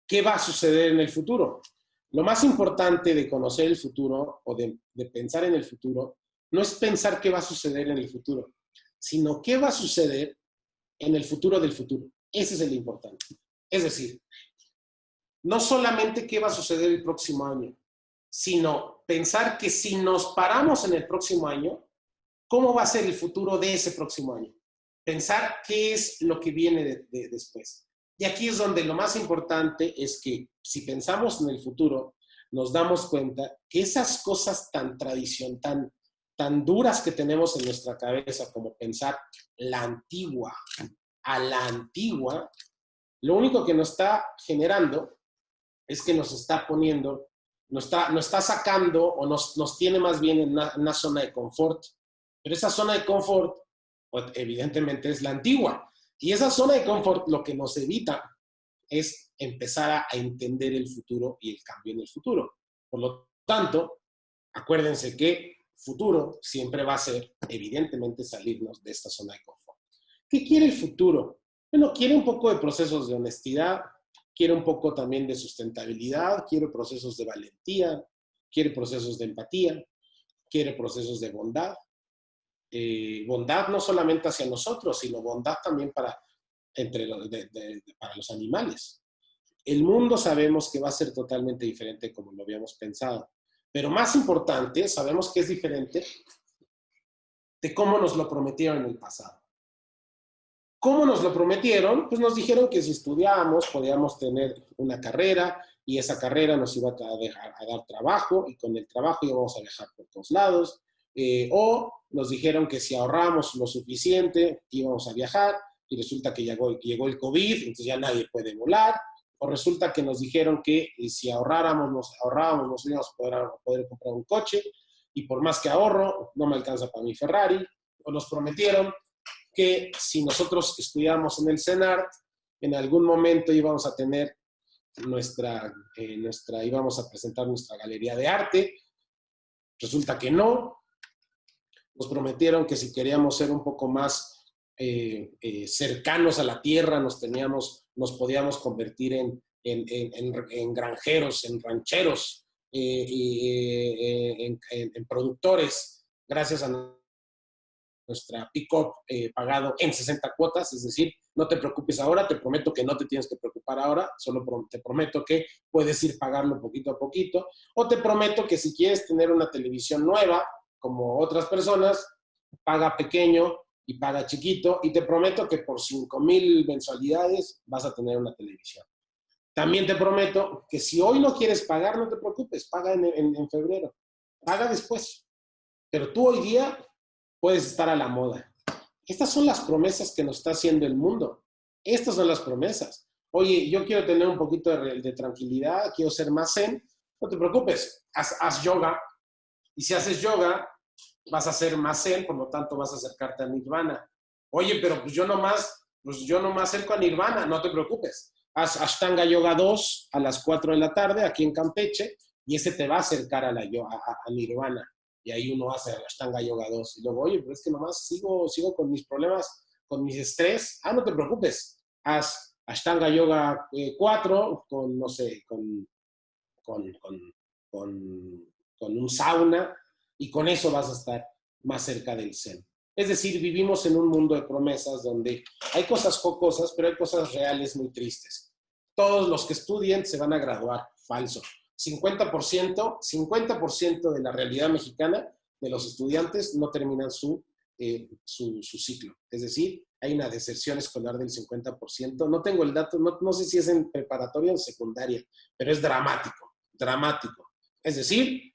¿Qué va a suceder en el futuro? Lo más importante de conocer el futuro o de pensar en el futuro no es pensar qué va a suceder en el futuro, sino qué va a suceder en el futuro del futuro. Ese es el importante. Es decir, no solamente qué va a suceder el próximo año, sino pensar que si nos paramos en el próximo año, ¿cómo va a ser el futuro de ese próximo año? Pensar qué es lo que viene después. Y aquí es donde lo más importante es que si pensamos en el futuro, nos damos cuenta que esas cosas tan tan duras que tenemos en nuestra cabeza, como pensar a la antigua, lo único que nos está generando es que nos está poniendo, nos está sacando o nos tiene más bien en una zona de confort. Pero esa zona de confort, pues, evidentemente es la antigua. Y esa zona de confort lo que nos evita es empezar a entender el futuro y el cambio en el futuro. Por lo tanto, acuérdense que futuro siempre va a ser, evidentemente, salirnos de esta zona de confort. ¿Qué quiere el futuro? Bueno, quiere un poco de procesos de honestidad, quiere un poco también de sustentabilidad, quiere procesos de valentía, quiere procesos de empatía, quiere procesos de bondad. Bondad no solamente hacia nosotros, sino bondad también para los animales. El mundo sabemos que va a ser totalmente diferente como lo habíamos pensado, pero más importante, sabemos que es diferente de cómo nos lo prometieron en el pasado. ¿Cómo nos lo prometieron? Pues nos dijeron que si estudiábamos podíamos tener una carrera y esa carrera nos iba a dar trabajo y con el trabajo íbamos a viajar por todos lados. O nos dijeron que si ahorrábamos lo suficiente íbamos a viajar y resulta que llegó el COVID, entonces ya nadie puede volar. O resulta que nos dijeron que si ahorrábamos, nos íbamos a poder comprar un coche y por más que ahorro, no me alcanza para mi Ferrari. O nos prometieron que si nosotros estudiábamos en el CENART, en algún momento íbamos a tener íbamos a presentar nuestra galería de arte. Resulta que no. Nos prometieron que si queríamos ser un poco más cercanos a la tierra, nos podíamos convertir en granjeros, en rancheros, en productores, gracias a nuestra pick-up pagado en 60 cuotas, es decir, no te preocupes ahora, te prometo que no te tienes que preocupar ahora, solo te prometo que puedes ir pagarlo poquito a poquito, o te prometo que si quieres tener una televisión nueva, como otras personas, paga pequeño y paga chiquito, y te prometo que por 5,000 mensualidades vas a tener una televisión. También te prometo que si hoy no quieres pagar, no te preocupes, paga en febrero, paga después, pero tú hoy día puedes estar a la moda. Estas son las promesas que nos está haciendo el mundo. Estas son las promesas. Oye, yo quiero tener un poquito de tranquilidad, quiero ser más zen. No te preocupes, haz yoga. Y si haces yoga, vas a ser más zen, por lo tanto vas a acercarte a Nirvana. Oye, pero pues yo nomás acerco a Nirvana. No te preocupes. Haz Ashtanga Yoga 2 a las 4 de la tarde aquí en Campeche y ese te va a acercar a Nirvana. Y ahí uno hace Ashtanga Yoga 2. Y luego, oye, pero es que nomás sigo con mis problemas, con mis estrés. No te preocupes. Haz Ashtanga Yoga 4 con, no sé, con un sauna y con eso vas a estar más cerca del Zen. Es decir, vivimos en un mundo de promesas donde hay cosas jocosas, pero hay cosas reales muy tristes. Todos los que estudien se van a graduar. Falso. 50% de la realidad mexicana de los estudiantes no terminan su ciclo. Es decir, hay una deserción escolar del 50%. No tengo el dato, no sé si es en preparatoria o secundaria, pero es dramático, dramático. Es decir,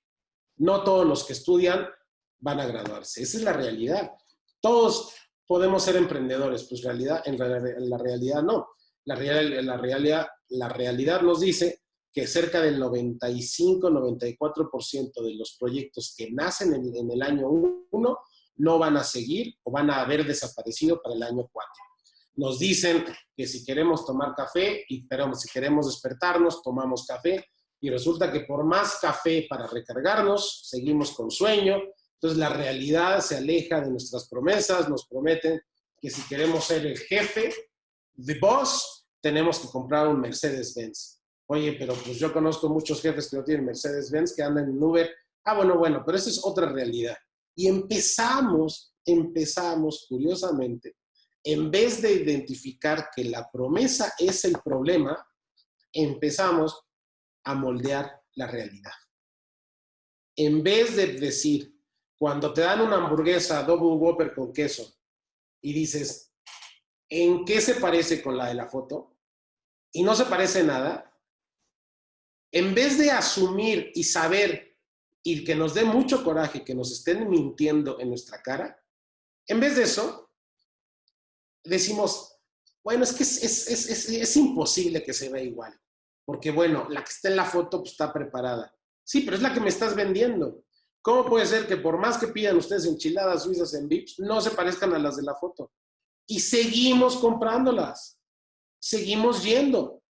no todos los que estudian van a graduarse. Esa es la realidad. Todos podemos ser emprendedores, pues en la realidad no. La realidad nos dice que cerca del 95-94% de los proyectos que nacen en el año 1 no van a seguir o van a haber desaparecido para el año 4. Nos dicen que si queremos tomar café, pero si queremos despertarnos, tomamos café, y resulta que por más café para recargarnos, seguimos con sueño. Entonces la realidad se aleja de nuestras promesas, nos prometen que si queremos ser el jefe, the boss, tenemos que comprar un Mercedes-Benz. Oye, pero pues yo conozco muchos jefes que no tienen Mercedes-Benz, que andan en Uber. Ah, bueno, pero esa es otra realidad. Y empezamos, curiosamente, en vez de identificar que la promesa es el problema, empezamos a moldear la realidad. En vez de decir, cuando te dan una hamburguesa Double Whopper con queso y dices, ¿en qué se parece con la de la foto? Y no se parece nada. En vez de asumir y saber y que nos dé mucho coraje que nos estén mintiendo en nuestra cara, en vez de eso, decimos, bueno, es que es imposible que se vea igual. Porque, bueno, la que está en la foto pues, está preparada. Sí, pero es la que me estás vendiendo. ¿Cómo puede ser que por más que pidan ustedes enchiladas suizas en Vips, no se parezcan a las de la foto? Y seguimos comprándolas. Seguimos yendo.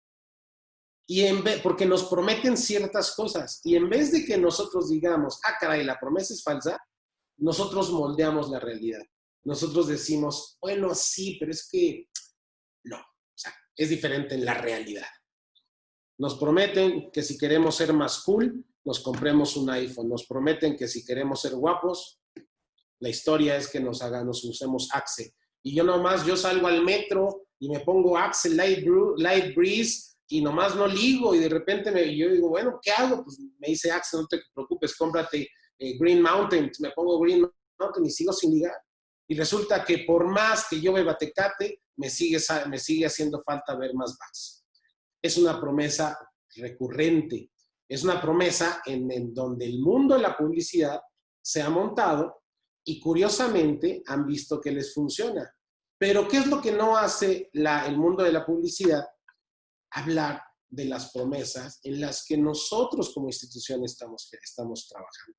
Porque nos prometen ciertas cosas. Y en vez de que nosotros digamos, ah, caray, la promesa es falsa, nosotros moldeamos la realidad. Nosotros decimos, bueno, sí, pero es que no. O sea, es diferente en la realidad. Nos prometen que si queremos ser más cool, nos compremos un iPhone. Nos prometen que si queremos ser guapos, la historia es que nos usemos Axe. Y yo salgo al metro y me pongo Axe Light Breeze y nomás no ligo y de repente yo digo, bueno, ¿qué hago? Pues me dice Axe, no te preocupes, cómprate Green Mountain. Me pongo Green Mountain y sigo sin ligar. Y resulta que por más que yo beba Tecate, me sigue haciendo falta ver más bars. Es una promesa recurrente. Es una promesa en donde el mundo de la publicidad se ha montado y curiosamente han visto que les funciona. Pero ¿qué es lo que no hace el mundo de la publicidad? Hablar de las promesas en las que nosotros como institución estamos trabajando.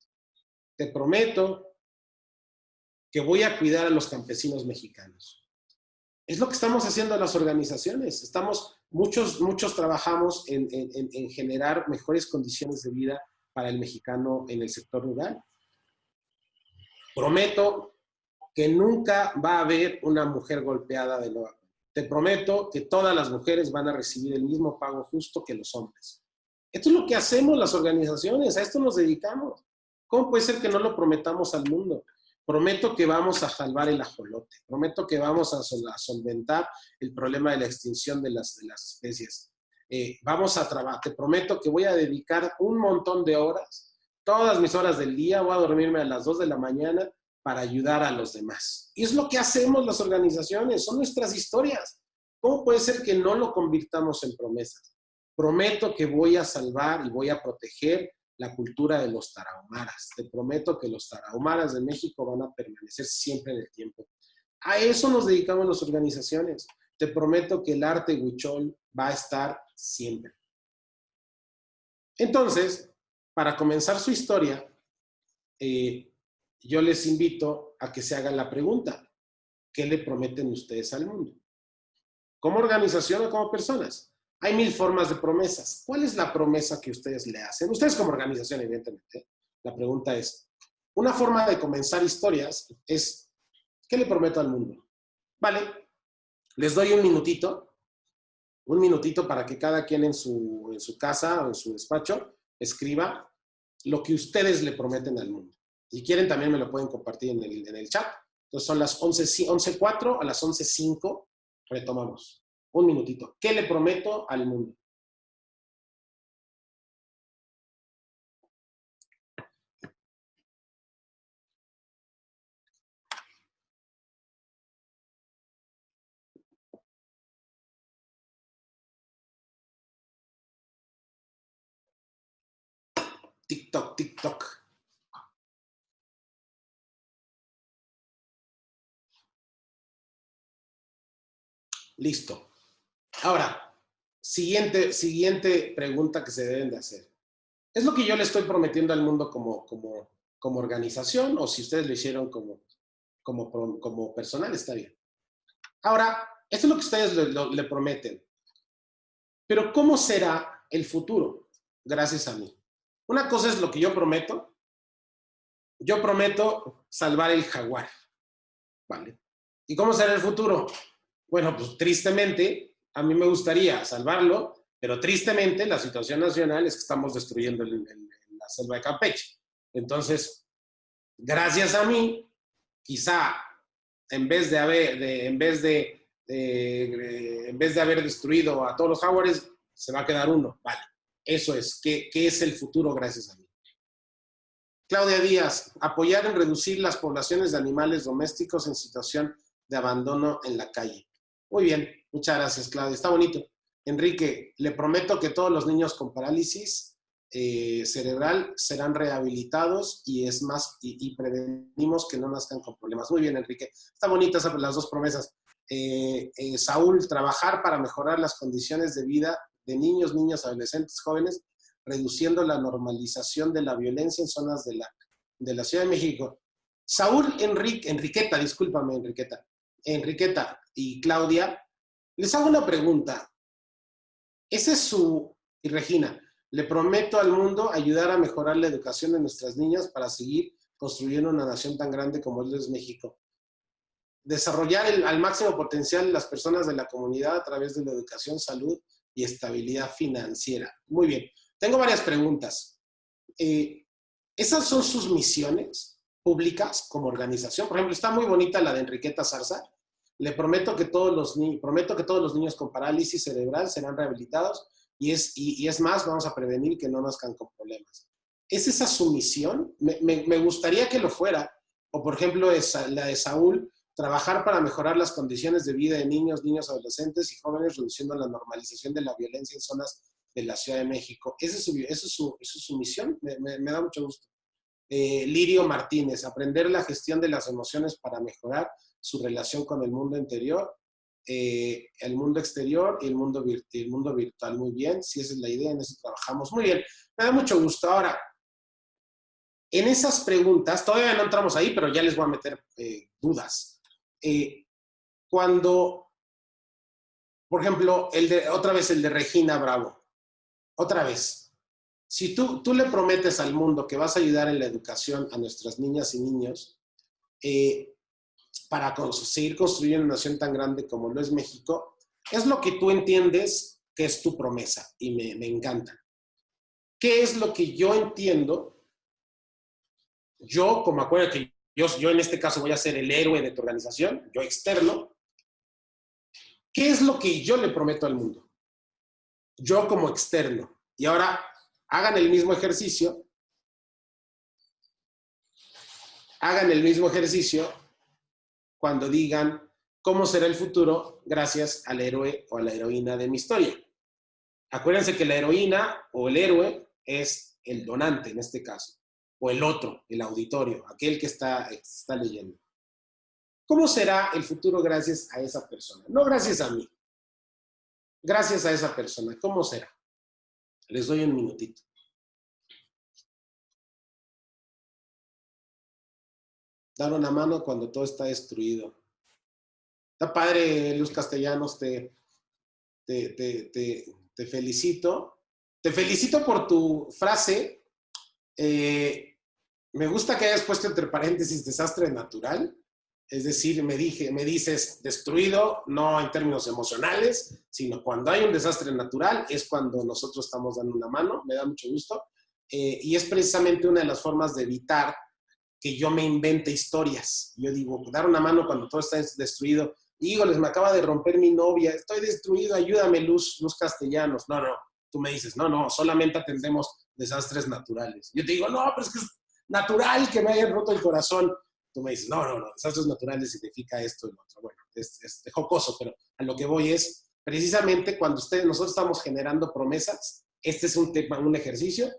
Te prometo que voy a cuidar a los campesinos mexicanos. Es lo que estamos haciendo las organizaciones. Muchos trabajamos en generar mejores condiciones de vida para el mexicano en el sector rural. Prometo que nunca va a haber una mujer golpeada de nuevo. Te prometo que todas las mujeres van a recibir el mismo pago justo que los hombres. Esto es lo que hacemos las organizaciones, a esto nos dedicamos. ¿Cómo puede ser que no lo prometamos al mundo? Prometo que vamos a salvar el ajolote. Prometo que vamos a solventar el problema de la extinción de las especies. Te prometo que voy a dedicar un montón de horas, todas mis horas del día, voy a dormirme a las 2 de la mañana para ayudar a los demás. Y es lo que hacemos las organizaciones, son nuestras historias. ¿Cómo puede ser que no lo convirtamos en promesas? Prometo que voy a salvar y voy a proteger la cultura de los tarahumaras. Te prometo que los tarahumaras de México van a permanecer siempre en el tiempo. A eso nos dedicamos las organizaciones. Te prometo que el arte huichol va a estar siempre. Entonces, para comenzar su historia, yo les invito a que se hagan la pregunta: ¿qué le prometen ustedes al mundo? ¿Como organización o como personas? Hay 1000 formas de promesas. ¿Cuál es la promesa que ustedes le hacen? Ustedes como organización, evidentemente. La pregunta es, una forma de comenzar historias es, ¿qué le prometo al mundo? Vale, les doy un minutito para que cada quien en su casa o en su despacho escriba lo que ustedes le prometen al mundo. Si quieren, también me lo pueden compartir en el chat. Entonces son las 11:04, a las 11:05 retomamos. Un minutito. ¿Qué le prometo al mundo? TikTok, TikTok. Listo. Ahora, siguiente pregunta que se deben de hacer. ¿Es lo que yo le estoy prometiendo al mundo como organización o si ustedes lo hicieron como personal? Está bien. Ahora, esto es lo que ustedes le prometen. Pero ¿cómo será el futuro? gracias a mí. Una cosa es lo que yo prometo. Yo prometo salvar el jaguar, ¿vale? ¿Y cómo será el futuro? Bueno, pues tristemente, a mí me gustaría salvarlo, pero tristemente la situación nacional es que estamos destruyendo la selva de Campeche. Entonces, gracias a mí, quizá en vez de haber destruido a todos los jaguares, se va a quedar uno. Vale, eso es. ¿Qué es el futuro gracias a mí? Claudia Díaz, apoyar en reducir las poblaciones de animales domésticos en situación de abandono en la calle. Muy bien, muchas gracias, Claudia. Está bonito. Enrique, le prometo que todos los niños con parálisis cerebral serán rehabilitados y es más, y prevenimos que no nazcan con problemas. Muy bien, Enrique. Está bonita las dos promesas. Saúl, trabajar para mejorar las condiciones de vida de niños, niñas, adolescentes, jóvenes, reduciendo la normalización de la violencia en zonas de la Ciudad de México. Saúl, Enriqueta y Claudia, les hago una pregunta. Ese es y Regina, le prometo al mundo ayudar a mejorar la educación de nuestras niñas para seguir construyendo una nación tan grande como es México. Desarrollar al máximo potencial las personas de la comunidad a través de la educación, salud y estabilidad financiera. Muy bien. Tengo varias preguntas. ¿Esas son sus misiones públicas como organización? Por ejemplo, está muy bonita la de Enriqueta Zarza. Le prometo que todos los niños con parálisis cerebral serán rehabilitados y es más, vamos a prevenir que no nazcan con problemas. ¿Es esa su misión? Me gustaría que lo fuera. O, por ejemplo, la de Saúl, trabajar para mejorar las condiciones de vida de niños, adolescentes y jóvenes, reduciendo la normalización de la violencia en zonas de la Ciudad de México. ¿Esa es su misión? Me da mucho gusto. Lirio Martínez, aprender la gestión de las emociones para mejorar su relación con el mundo interior, el mundo exterior y el mundo virtual. Muy bien, si esa es la idea, en eso trabajamos. Muy bien, me da mucho gusto. Ahora, en esas preguntas, todavía no entramos ahí, pero ya les voy a meter dudas. Cuando, por ejemplo, otra vez el de Regina Bravo, otra vez, si tú le prometes al mundo que vas a ayudar en la educación a nuestras niñas y niños para seguir construyendo una nación tan grande como lo es México, es lo que tú entiendes que es tu promesa y me encanta. ¿Qué es lo que yo entiendo? Yo, como acuerdo que yo en este caso voy a ser el héroe de tu organización, yo externo, ¿qué es lo que yo le prometo al mundo? Yo como externo. Y ahora hagan el mismo ejercicio. Hagan el mismo ejercicio cuando digan cómo será el futuro gracias al héroe o a la heroína de mi historia. Acuérdense que la heroína o el héroe es el donante en este caso, o el otro, el auditorio, aquel que está leyendo. ¿Cómo será el futuro gracias a esa persona? No gracias a mí. Gracias a esa persona. ¿Cómo será? Les doy un minutito. Dar una mano cuando todo está destruido. Está padre, Luz Castellanos, te felicito. Te felicito por tu frase. Me gusta que hayas puesto entre paréntesis desastre natural. Es decir, me dices destruido, no en términos emocionales, sino cuando hay un desastre natural es cuando nosotros estamos dando una mano. Me da mucho gusto. Y es precisamente una de las formas de evitar que yo me invente historias. Yo digo, dar una mano cuando todo está destruido. Híjoles, me acaba de romper mi novia, estoy destruido, ayúdame, Luz Castellanos. No, tú me dices, no, solamente atendemos desastres naturales. Yo te digo, no, pero es que es natural que me hayan roto el corazón. Tú me dices, no, desastres naturales significa esto y lo otro. Bueno, es jocoso, pero a lo que voy es, precisamente cuando nosotros estamos generando promesas, este es un ejercicio,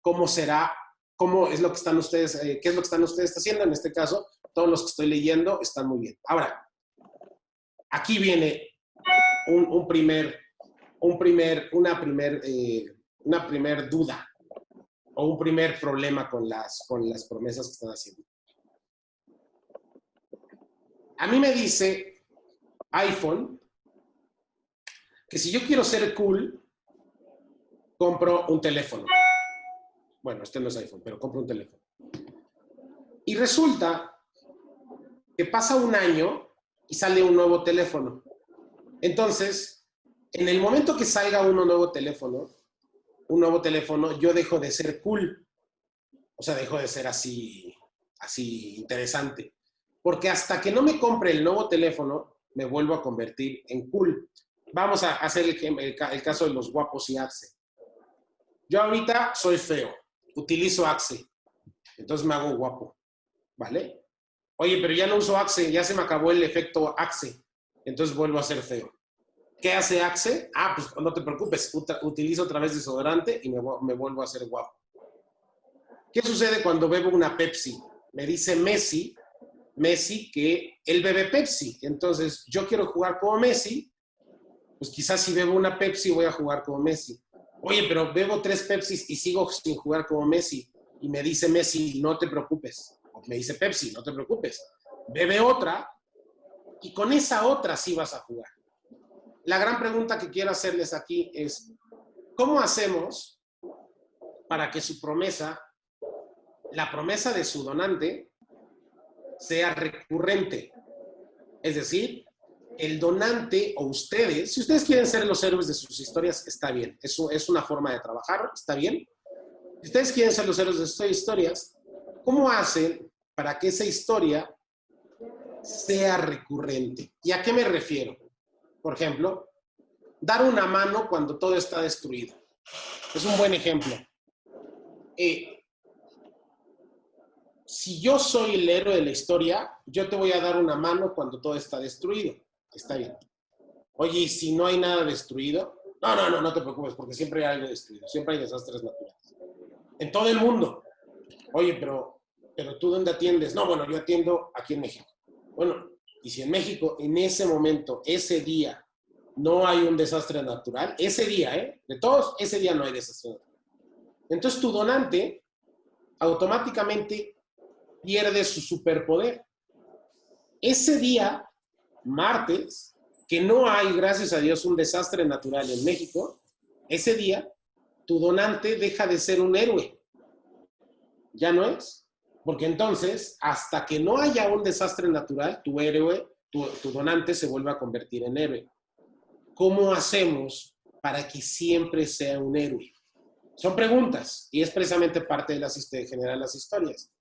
¿cómo será? ¿Qué es lo que están ustedes haciendo? En este caso, todos los que estoy leyendo están muy bien. Ahora, aquí viene una primer duda o un primer problema con las promesas que están haciendo. A mí me dice iPhone que si yo quiero ser cool, compro un teléfono. Bueno, este no es iPhone, pero compro un teléfono. Y resulta que pasa un año y sale un nuevo teléfono. Entonces, en el momento que salga un nuevo teléfono, yo dejo de ser cool. O sea, dejo de ser así interesante. Porque hasta que no me compre el nuevo teléfono, me vuelvo a convertir en cool. Vamos a hacer el caso de los guapos y Axe. Yo ahorita soy feo, utilizo Axe, entonces me hago guapo, ¿vale? Oye, pero ya no uso Axe, ya se me acabó el efecto Axe, entonces vuelvo a ser feo. ¿Qué hace Axe? Ah, pues no te preocupes, utilizo otra vez desodorante y me vuelvo a hacer guapo. ¿Qué sucede cuando bebo una Pepsi? Me dice Messi que él bebe Pepsi, entonces yo quiero jugar como Messi, pues quizás si bebo una Pepsi voy a jugar como Messi. Oye, pero bebo 3 Pepsis y sigo sin jugar como Messi. Y me dice Messi, no te preocupes. O me dice Pepsi, no te preocupes. Bebe otra y con esa otra sí vas a jugar. La gran pregunta que quiero hacerles aquí es, ¿cómo hacemos para que su promesa, la promesa de su donante, sea recurrente? Es decir, el donante o ustedes, si ustedes quieren ser los héroes de sus historias, está bien. Eso es una forma de trabajar, está bien. Si ustedes quieren ser los héroes de sus historias, ¿cómo hacen para que esa historia sea recurrente? ¿Y a qué me refiero? Por ejemplo, dar una mano cuando todo está destruido. Es un buen ejemplo. Si yo soy el héroe de la historia, yo te voy a dar una mano cuando todo está destruido. Está bien. Oye, ¿y si no hay nada destruido? No te preocupes, porque siempre hay algo destruido, siempre hay desastres naturales. En todo el mundo. Oye, pero ¿tú dónde atiendes? No, bueno, yo atiendo aquí en México. Bueno, y si en México, en ese momento, ese día, no hay un desastre natural, ese día, de todos, ese día no hay desastre natural. Entonces tu donante automáticamente pierde su superpoder. Ese día, martes, que no hay, gracias a Dios, un desastre natural en México, ese día, tu donante deja de ser un héroe. Ya no es. Porque entonces, hasta que no haya un desastre natural, tu héroe, tu donante se vuelve a convertir en héroe. ¿Cómo hacemos para que siempre sea un héroe? Son preguntas y es precisamente parte de generar las historias.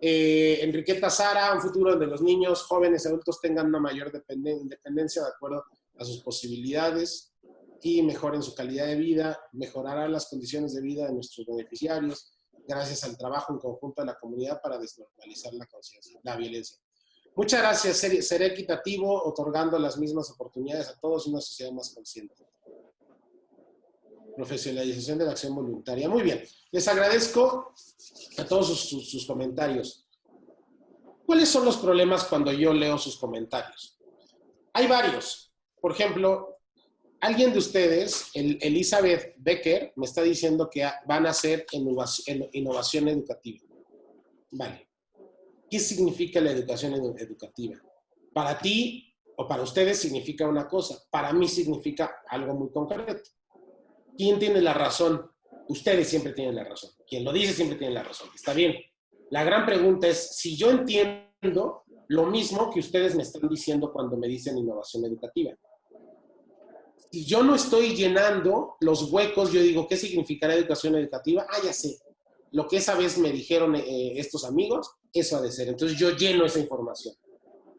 Enriqueta Sara, un futuro donde los niños, jóvenes y adultos tengan una mayor independencia de acuerdo a sus posibilidades y mejoren su calidad de vida, mejorará las condiciones de vida de nuestros beneficiarios gracias al trabajo en conjunto de la comunidad para desnormalizar la violencia. Muchas gracias. Seré equitativo, otorgando las mismas oportunidades a todos y una sociedad más consciente. Profesionalización de la acción voluntaria. Muy bien. Les agradezco a todos sus comentarios. ¿Cuáles son los problemas cuando yo leo sus comentarios? Hay varios. Por ejemplo, alguien de ustedes, Elizabeth Becker, me está diciendo que van a hacer innovación educativa. Vale. ¿Qué significa la educación educativa? Para ti o para ustedes significa una cosa. Para mí significa algo muy concreto. ¿Quién tiene la razón? Ustedes siempre tienen la razón. Quien lo dice siempre tiene la razón. Está bien. La gran pregunta es si yo entiendo lo mismo que ustedes me están diciendo cuando me dicen innovación educativa. Si yo no estoy llenando los huecos, yo digo, ¿qué significará educación educativa? Ah, ya sé. Lo que esa vez me dijeron estos amigos, eso ha de ser. Entonces yo lleno esa información.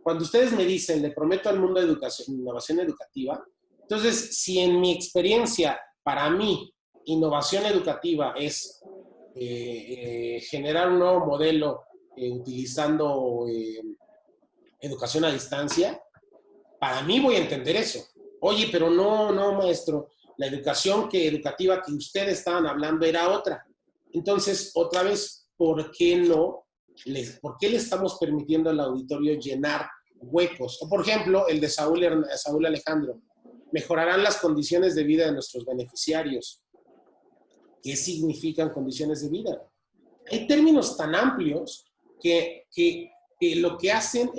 Cuando ustedes me dicen, le prometo al mundo de innovación educativa, entonces si en mi experiencia, para mí, innovación educativa es generar un nuevo modelo utilizando educación a distancia, para mí voy a entender eso. Oye, pero no, maestro, la educación educativa que ustedes estaban hablando era otra. Entonces, otra vez, ¿por qué le estamos permitiendo al auditorio llenar huecos? O, por ejemplo, el de Saúl Alejandro. Mejorarán las condiciones de vida de nuestros beneficiarios. ¿Qué significan condiciones de vida? Hay términos tan amplios que lo que hacen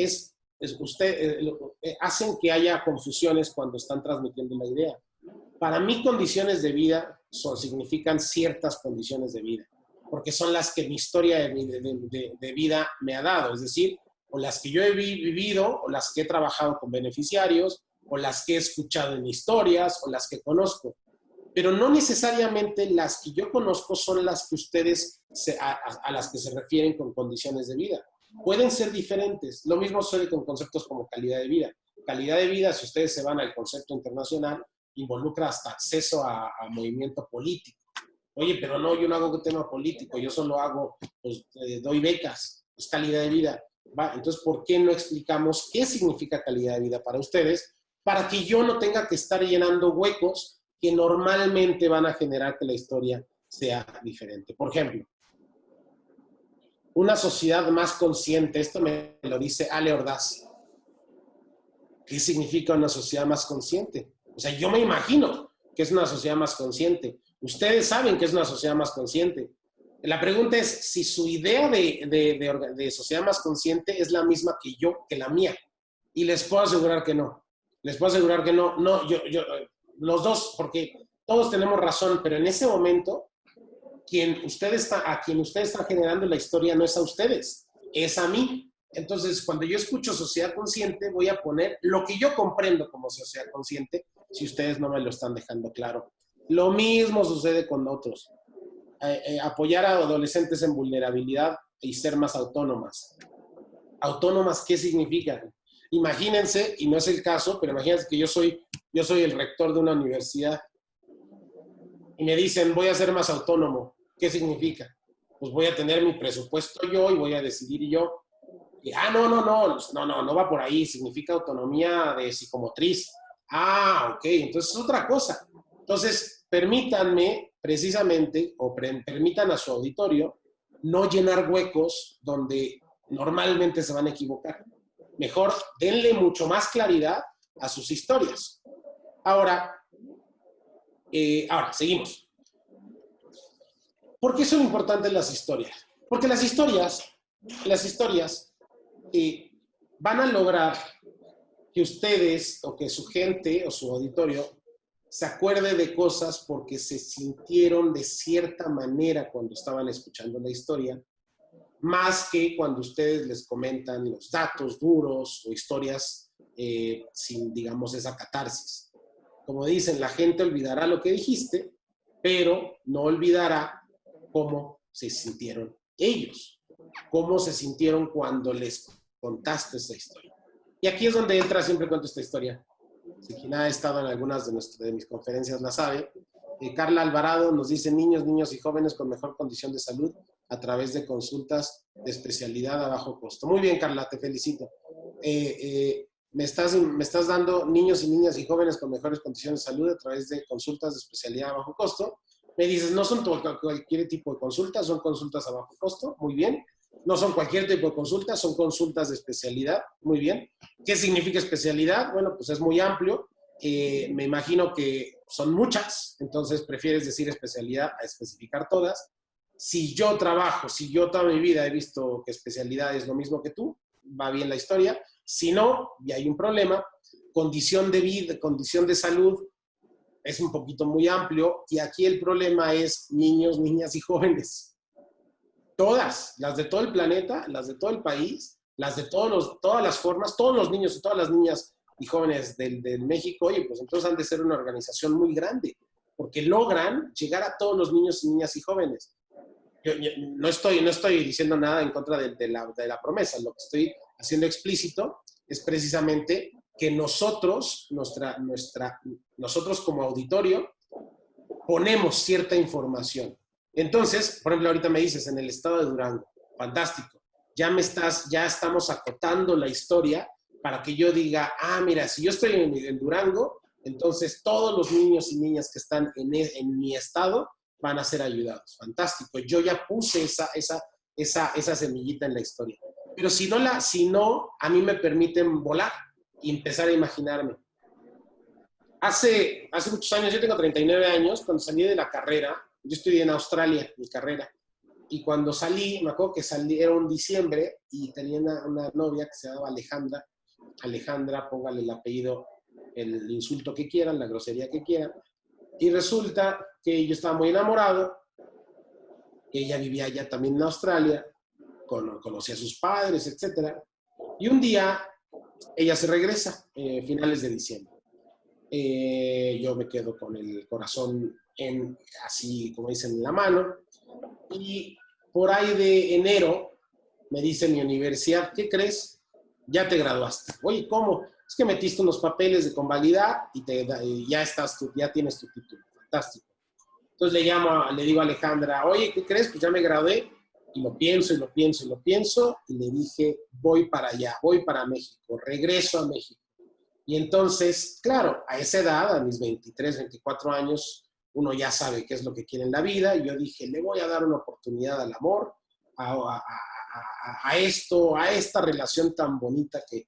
hacen que haya confusiones cuando están transmitiendo la idea. Para mí, condiciones de vida significan ciertas condiciones de vida. porque son las que mi historia de vida me ha dado, es decir, o las que yo he vivido, o las que he trabajado con beneficiarios, o las que he escuchado en historias, o las que conozco. Pero no necesariamente las que yo conozco son las que ustedes, a las que se refieren con condiciones de vida. Pueden ser diferentes. Lo mismo sucede con conceptos como calidad de vida. Calidad de vida, si ustedes se van al concepto internacional, involucra hasta acceso a movimiento político. Oye, pero no, yo no hago un tema político, yo solo hago, pues, doy becas, es calidad de vida. ¿Va? Entonces, ¿por qué no explicamos qué significa calidad de vida para ustedes? Para que yo no tenga que estar llenando huecos que normalmente van a generar que la historia sea diferente. Por ejemplo, una sociedad más consciente, esto me lo dice Ale Ordaz. ¿Qué significa una sociedad más consciente? O sea, yo me imagino que es una sociedad más consciente. Ustedes saben que es una sociedad más consciente. La pregunta es si su idea de sociedad más consciente es la misma que la mía. Y les puedo asegurar que no. Les puedo asegurar que no. No, los dos, porque todos tenemos razón, pero en ese momento, a quien ustedes están generando la historia no es a ustedes, es a mí. Entonces, cuando yo escucho sociedad consciente, voy a poner lo que yo comprendo como sociedad consciente, si ustedes no me lo están dejando claro. Lo mismo sucede con otros. Apoyar a adolescentes en vulnerabilidad y ser más autónomas. ¿Autónomas qué significa? Imagínense, y no es el caso, pero imagínense que yo soy el rector de una universidad y me dicen, voy a ser más autónomo. ¿Qué significa? Pues voy a tener mi presupuesto yo y voy a decidir yo. Y, no va por ahí, significa autonomía de psicomotriz. Ok, entonces es otra cosa. Entonces, permítanme precisamente, o permitan a su auditorio, no llenar huecos donde normalmente se van a equivocar. Mejor denle mucho más claridad a sus historias. Ahora, seguimos. ¿Por qué son importantes las historias? Porque las historias van a lograr que ustedes o que su gente o su auditorio se acuerde de cosas porque se sintieron de cierta manera cuando estaban escuchando la historia, más que cuando ustedes les comentan los datos duros o historias sin, digamos, esa catarsis. Como dicen, la gente olvidará lo que dijiste, pero no olvidará cómo se sintieron ellos, cómo se sintieron cuando les contaste esa historia. Y aquí es donde entra, siempre cuento esta historia. Si quien ha estado en algunas de mis conferencias la sabe. Carla Alvarado nos dice, niños y jóvenes con mejor condición de salud a través de consultas de especialidad a bajo costo. Muy bien, Carla, te felicito. Me estás dando niños y niñas y jóvenes con mejores condiciones de salud a través de consultas de especialidad a bajo costo. Me dices, no son cualquier tipo de consultas, son consultas a bajo costo. Muy bien. No son cualquier tipo de consultas, son consultas de especialidad. Muy bien. ¿Qué significa especialidad? Bueno, pues es muy amplio. Me imagino que son muchas, entonces prefieres decir especialidad a especificar todas. Si yo toda mi vida he visto que especialidad es lo mismo que tú, va bien la historia. Si no, y hay un problema, condición de vida, condición de salud, es un poquito muy amplio, y aquí el problema es niños, niñas y jóvenes. Todas, las de todo el planeta, las de todo el país, las de todas las formas, todos los niños y todas las niñas y jóvenes del México, oye, pues entonces han de ser una organización muy grande, porque logran llegar a todos los niños y niñas y jóvenes. Yo no estoy diciendo nada en contra de la promesa, lo que estoy haciendo explícito es precisamente que nosotros como auditorio, ponemos cierta información. Entonces, por ejemplo, ahorita me dices, en el estado de Durango, fantástico, ya estamos acotando la historia para que yo diga, mira, si yo estoy en Durango, entonces todos los niños y niñas que están en mi estado van a ser ayudados. Fantástico, yo ya puse esa semillita en la historia. Pero si no, a mí me permiten volar y empezar a imaginarme. Hace muchos años, yo tengo 39 años, cuando salí de la carrera, yo estudié en Australia, mi carrera, y cuando salí, me acuerdo que era un diciembre y tenía una novia que se llamaba Alejandra, póngale el apellido, el insulto que quieran, la grosería que quieran, y resulta que yo estaba muy enamorado Ella vivía allá también en Australia, conocía a sus padres, etc. Y un día ella se regresa, finales de diciembre. Yo me quedo con el corazón así, como dicen, en la mano. Y por ahí de enero me dice mi universidad, ¿qué crees? Ya te graduaste. Oye, ¿cómo? Es que metiste unos papeles de convalidar y ya tienes tu título. Fantástico. Entonces le digo a Alejandra, oye, ¿qué crees? Pues ya me gradué. Y lo pienso, y lo pienso, y lo pienso. Y le dije, voy para allá, voy para México, regreso a México. Y entonces, claro, a esa edad, a mis 23, 24 años, uno ya sabe qué es lo que quiere en la vida. Y yo dije, le voy a dar una oportunidad al amor, a esta relación tan bonita que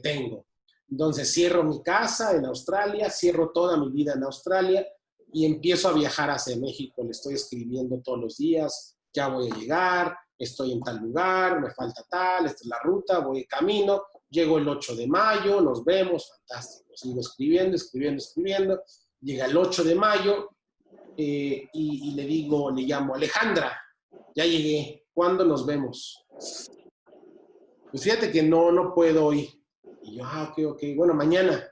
tengo. Entonces cierro mi casa en Australia, cierro toda mi vida en Australia y empiezo a viajar hacia México. Le estoy escribiendo todos los días, ya voy a llegar, estoy en tal lugar, me falta tal, esta es la ruta, voy de camino, llego el 8 de mayo, nos vemos, fantástico. Sigo escribiendo, llega el 8 de mayo y le llamo, Alejandra, ya llegué, ¿cuándo nos vemos? Pues fíjate que no puedo hoy. Y yo, ok, bueno, mañana.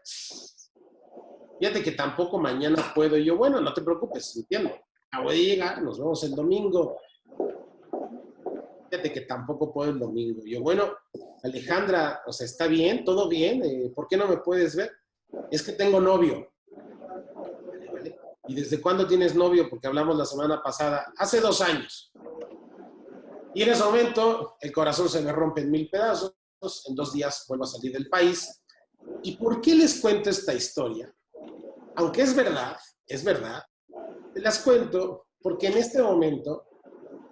Fíjate que tampoco mañana puedo. Y yo, bueno, no te preocupes, entiendo. Acabo de llegar, nos vemos el domingo. Fíjate que tampoco puedo el domingo. Y yo, bueno, Alejandra, o sea, ¿está bien? ¿Todo bien? ¿Por qué no me puedes ver? Es que tengo novio. Vale. ¿Y desde cuándo tienes novio? Porque hablamos la semana pasada. Hace 2 años. Y en ese momento el corazón se me rompe en 1000 pedazos. En 2 días vuelvo a salir del país. ¿Y por qué les cuento esta historia? Aunque es verdad, te las cuento porque en este momento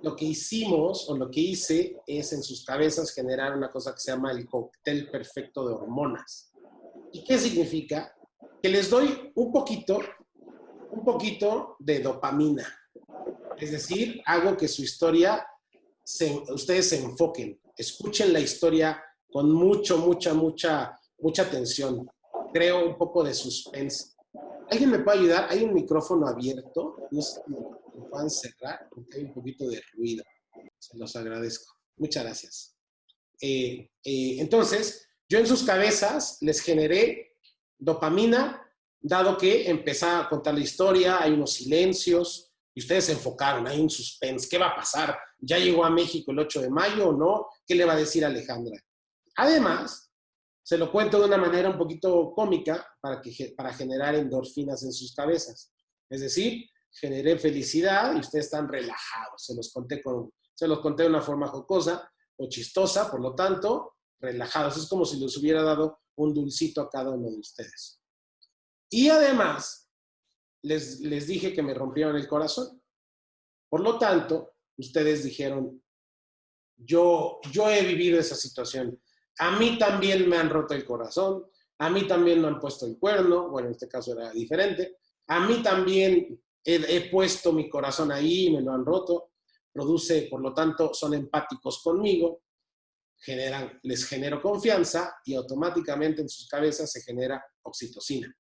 lo que hicimos o lo que hice es en sus cabezas generar una cosa que se llama el cóctel perfecto de hormonas. ¿Y qué significa? Que les doy un poquito de dopamina. Es decir, hago que su historia, ustedes se enfoquen, escuchen la historia con mucha atención. Creo un poco de suspense. ¿Alguien me puede ayudar? Hay un micrófono abierto, no sé si lo puedan cerrar porque hay un poquito de ruido. Se los agradezco. Muchas gracias. Entonces, yo en sus cabezas les generé dopamina, dado que empezaba a contar la historia, hay unos silencios, y ustedes se enfocaron, hay un suspense. ¿Qué va a pasar? ¿Ya llegó a México el 8 de mayo o no? ¿Qué le va a decir Alejandra? Además, se lo cuento de una manera un poquito cómica para generar endorfinas en sus cabezas. Es decir, generé felicidad y ustedes están relajados. Se los conté de una forma jocosa o chistosa, por lo tanto, relajados. Es como si les hubiera dado un dulcito a cada uno de ustedes. Y además, les dije que me rompieron el corazón. Por lo tanto, ustedes dijeron, yo he vivido esa situación. A mí también me han roto el corazón, a mí también me han puesto el cuerno, bueno, en este caso era diferente, a mí también he puesto mi corazón ahí y me lo han roto, por lo tanto, son empáticos conmigo, les genero confianza y automáticamente en sus cabezas se genera oxitocina.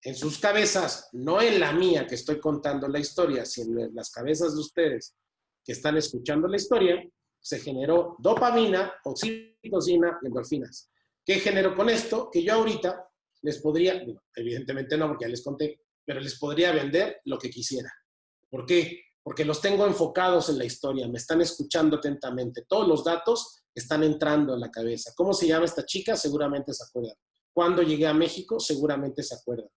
En sus cabezas, no en la mía que estoy contando la historia, sino en las cabezas de ustedes que están escuchando la historia, se generó dopamina, oxitocina y endorfinas. ¿Qué generó con esto? Que yo ahorita les podría, evidentemente no porque ya les conté, pero les podría vender lo que quisiera. ¿Por qué? Porque los tengo enfocados en la historia, me están escuchando atentamente. Todos los datos están entrando en la cabeza. ¿Cómo se llama esta chica? Seguramente se acuerdan. ¿Cuándo llegué a México? Seguramente se acuerdan.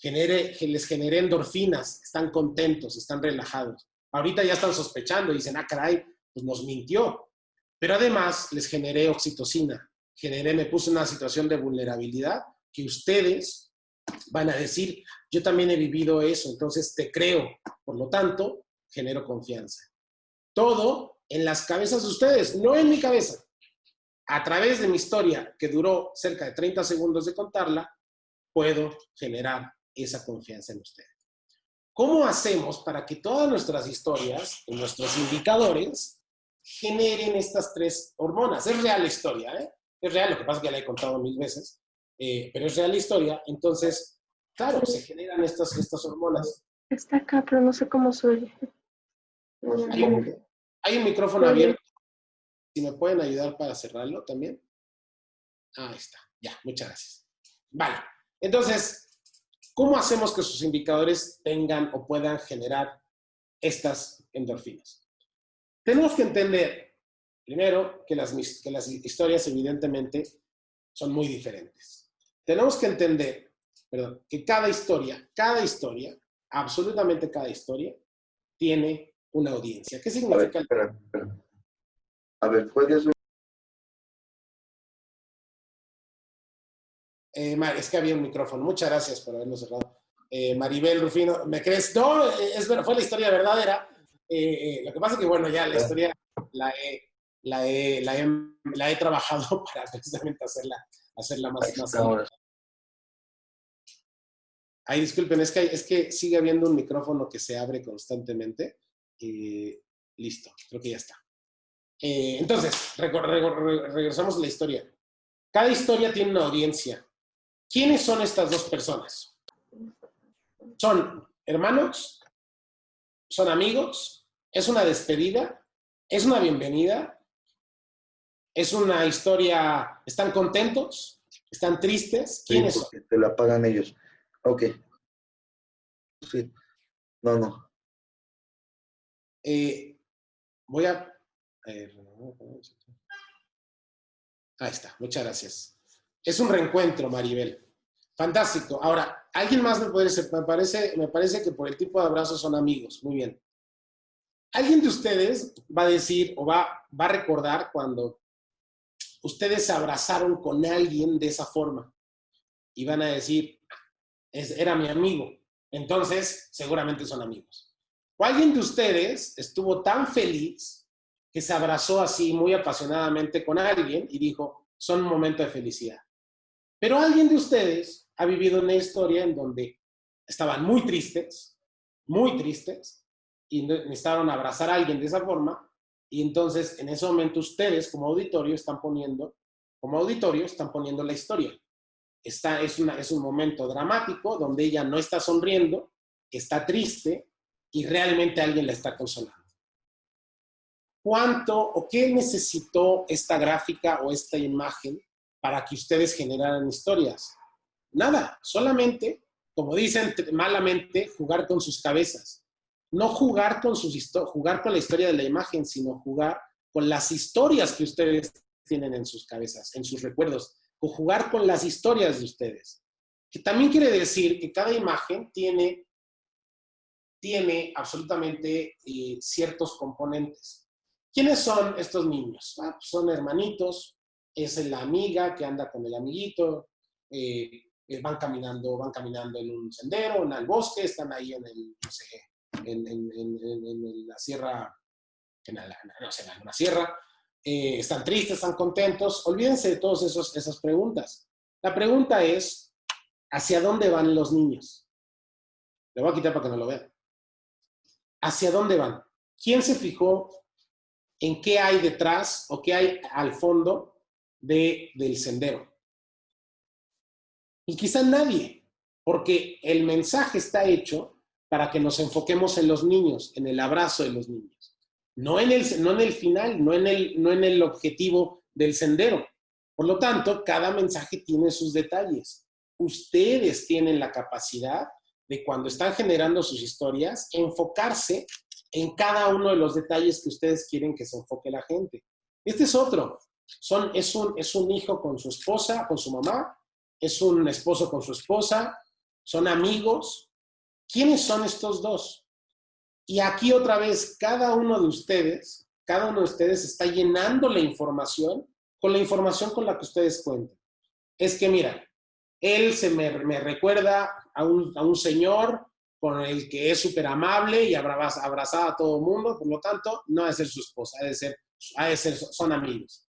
Les generé endorfinas, están contentos, están relajados. Ahorita ya están sospechando y dicen, caray, pues nos mintió. Pero además les generé oxitocina, me puse en una situación de vulnerabilidad que ustedes van a decir, yo también he vivido eso, entonces te creo. Por lo tanto, genero confianza. Todo en las cabezas de ustedes, no en mi cabeza. A través de mi historia, que duró cerca de 30 segundos de contarla, puedo generar esa confianza en ustedes. ¿Cómo hacemos para que todas nuestras historias, nuestros indicadores, generen estas 3 hormonas? Es real la historia, ¿eh? Es real, lo que pasa es que ya la he contado 1000 veces, pero es real la historia. Entonces, claro, se generan estas hormonas. Está acá, pero no sé cómo soy. Hay un micrófono abierto. Si me pueden ayudar para cerrarlo también. Ahí está. Ya, muchas gracias. Vale. Entonces, ¿cómo hacemos que sus indicadores tengan o puedan generar estas endorfinas? Tenemos que entender, primero, que las historias evidentemente son muy diferentes. Tenemos que entender, perdón, que cada historia, absolutamente cada historia, tiene una audiencia. ¿Qué significa? Espera. A ver, ¿puedes? Es que había un micrófono. Muchas gracias por haberlo cerrado. Maribel Rufino, ¿me crees? No, fue la historia verdadera. Lo que pasa es que, bueno, ya la historia la he trabajado para precisamente hacerla más Ahora. Ay, disculpen, es que sigue habiendo un micrófono que se abre constantemente. Listo, creo que ya está. Entonces, regresamos a la historia. Cada historia tiene una audiencia. ¿Quiénes son estas dos personas? ¿Son hermanos? ¿Son amigos? ¿Es una despedida? ¿Es una bienvenida? ¿Es una historia? ¿Están contentos? ¿Están tristes? ¿Quiénes son? Te la pagan ellos. Ok. Sí. No. Voy a... Ahí está, muchas gracias. Es un reencuentro, Maribel. Fantástico. Ahora, ¿alguien más me puede decir? Me parece que por el tipo de abrazos son amigos. Muy bien. ¿Alguien de ustedes va a decir o va a recordar cuando ustedes se abrazaron con alguien de esa forma? Y van a decir, era mi amigo. Entonces, seguramente son amigos. O alguien de ustedes estuvo tan feliz que se abrazó así muy apasionadamente con alguien y dijo, son un momento de felicidad. Pero alguien de ustedes ha vivido una historia en donde estaban muy tristes, y necesitaron abrazar a alguien de esa forma, y entonces en ese momento ustedes como auditorio están poniendo la historia. Es un momento dramático donde ella no está sonriendo, está triste y realmente alguien la está consolando. ¿Cuánto o qué necesitó esta gráfica o esta imagen para que ustedes generaran historias? Nada, solamente, como dicen malamente, jugar con sus cabezas. No jugar con la historia de la imagen, sino jugar con las historias que ustedes tienen en sus cabezas, en sus recuerdos, o jugar con las historias de ustedes. Que también quiere decir que cada imagen tiene absolutamente ciertos componentes. ¿Quiénes son estos niños? Pues son hermanitos, es la amiga que anda con el amiguito, van caminando en un sendero, en el bosque, están ahí en la sierra, en una sierra, están tristes, están contentos. Olvídense de todas esas preguntas. La pregunta es, ¿hacia dónde van los niños? Le voy a quitar para que no lo vean. ¿Hacia dónde van? ¿Quién se fijó en qué hay detrás o qué hay al fondo del sendero? Y quizá nadie, porque el mensaje está hecho para que nos enfoquemos en los niños, en el abrazo de los niños. No en el final, no en el objetivo del sendero. Por lo tanto, cada mensaje tiene sus detalles. Ustedes tienen la capacidad de, cuando están generando sus historias, enfocarse en cada uno de los detalles que ustedes quieren que se enfoque la gente. Este es otro. Es un hijo con su esposa, con su mamá, es un esposo con su esposa, son amigos. ¿Quiénes son estos dos? Y aquí otra vez, cada uno de ustedes está llenando la información con la que ustedes cuentan. Es que mira, él me recuerda a un señor con el que es súper amable y abrazaba a todo el mundo, por lo tanto, no ha de ser su esposa, son amigos.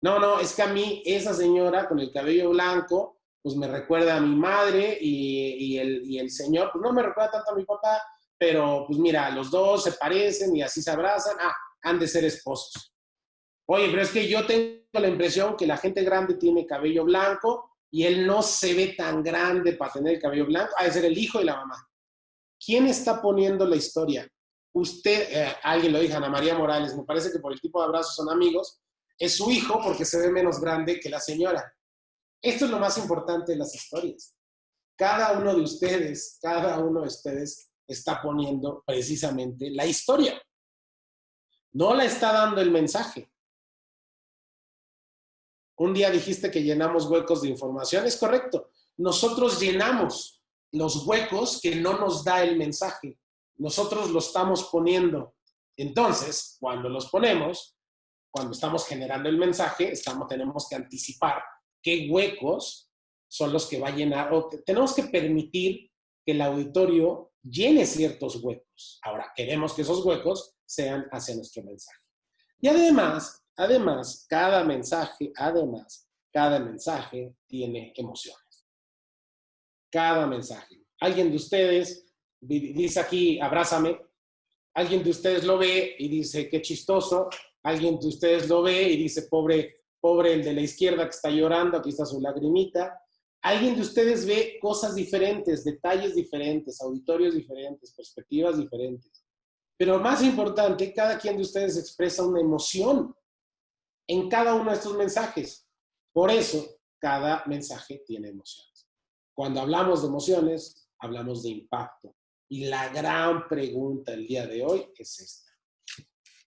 No, es que a mí esa señora con el cabello blanco, pues me recuerda a mi madre y el señor, pues no me recuerda tanto a mi papá, pero pues mira, los dos se parecen y así se abrazan, han de ser esposos. Oye, pero es que yo tengo la impresión que la gente grande tiene cabello blanco y él no se ve tan grande para tener el cabello blanco, ha de ser el hijo y la mamá. ¿Quién está poniendo la historia? alguien lo dijo, Ana María Morales, me parece que por el tipo de abrazos son amigos, es su hijo porque se ve menos grande que la señora. Esto es lo más importante de las historias. Cada uno de ustedes está poniendo precisamente la historia. No la está dando el mensaje. Un día dijiste que llenamos huecos de información. Es correcto. Nosotros llenamos los huecos que no nos da el mensaje. Nosotros lo estamos poniendo. Entonces, cuando los ponemos, cuando estamos generando el mensaje, tenemos que anticipar qué huecos son los que va a llenar, o tenemos que permitir que el auditorio llene ciertos huecos. Ahora, queremos que esos huecos sean hacia nuestro mensaje. Y además, cada mensaje tiene emociones. Cada mensaje. Alguien de ustedes dice aquí, abrázame. Alguien de ustedes lo ve y dice, qué chistoso. Alguien de ustedes lo ve y dice, pobre el de la izquierda que está llorando, aquí está su lagrimita. Alguien de ustedes ve cosas diferentes, detalles diferentes, auditorios diferentes, perspectivas diferentes. Pero más importante, cada quien de ustedes expresa una emoción en cada uno de estos mensajes. Por eso, cada mensaje tiene emociones. Cuando hablamos de emociones, hablamos de impacto. Y la gran pregunta el día de hoy es esta.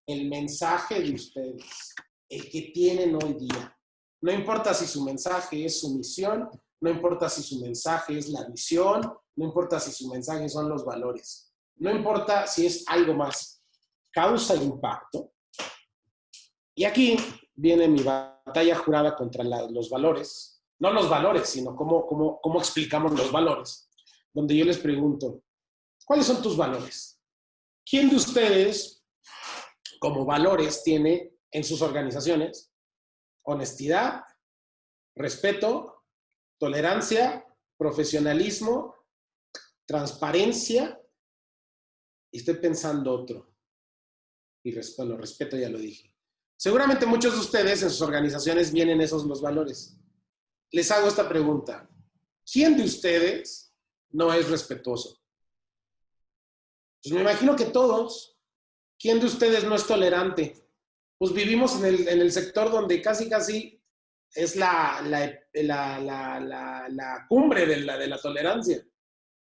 El mensaje de ustedes, el que tienen hoy día, no importa si su mensaje es su misión, no importa si su mensaje es la visión, no importa si su mensaje son los valores, no importa si es algo más, causa impacto. Y aquí viene mi batalla jurada contra los valores, no los valores, sino cómo explicamos los valores, donde yo les pregunto, ¿cuáles son tus valores? ¿Quién de ustedes, como valores, tiene en sus organizaciones honestidad, respeto, tolerancia, profesionalismo, transparencia? Y estoy pensando otro. Y respeto ya lo dije. Seguramente muchos de ustedes en sus organizaciones vienen esos los valores. Les hago esta pregunta. ¿Quién de ustedes no es respetuoso? Pues me imagino que todos. ¿Quién de ustedes no es tolerante? Pues vivimos en el sector donde casi es la cumbre de la tolerancia.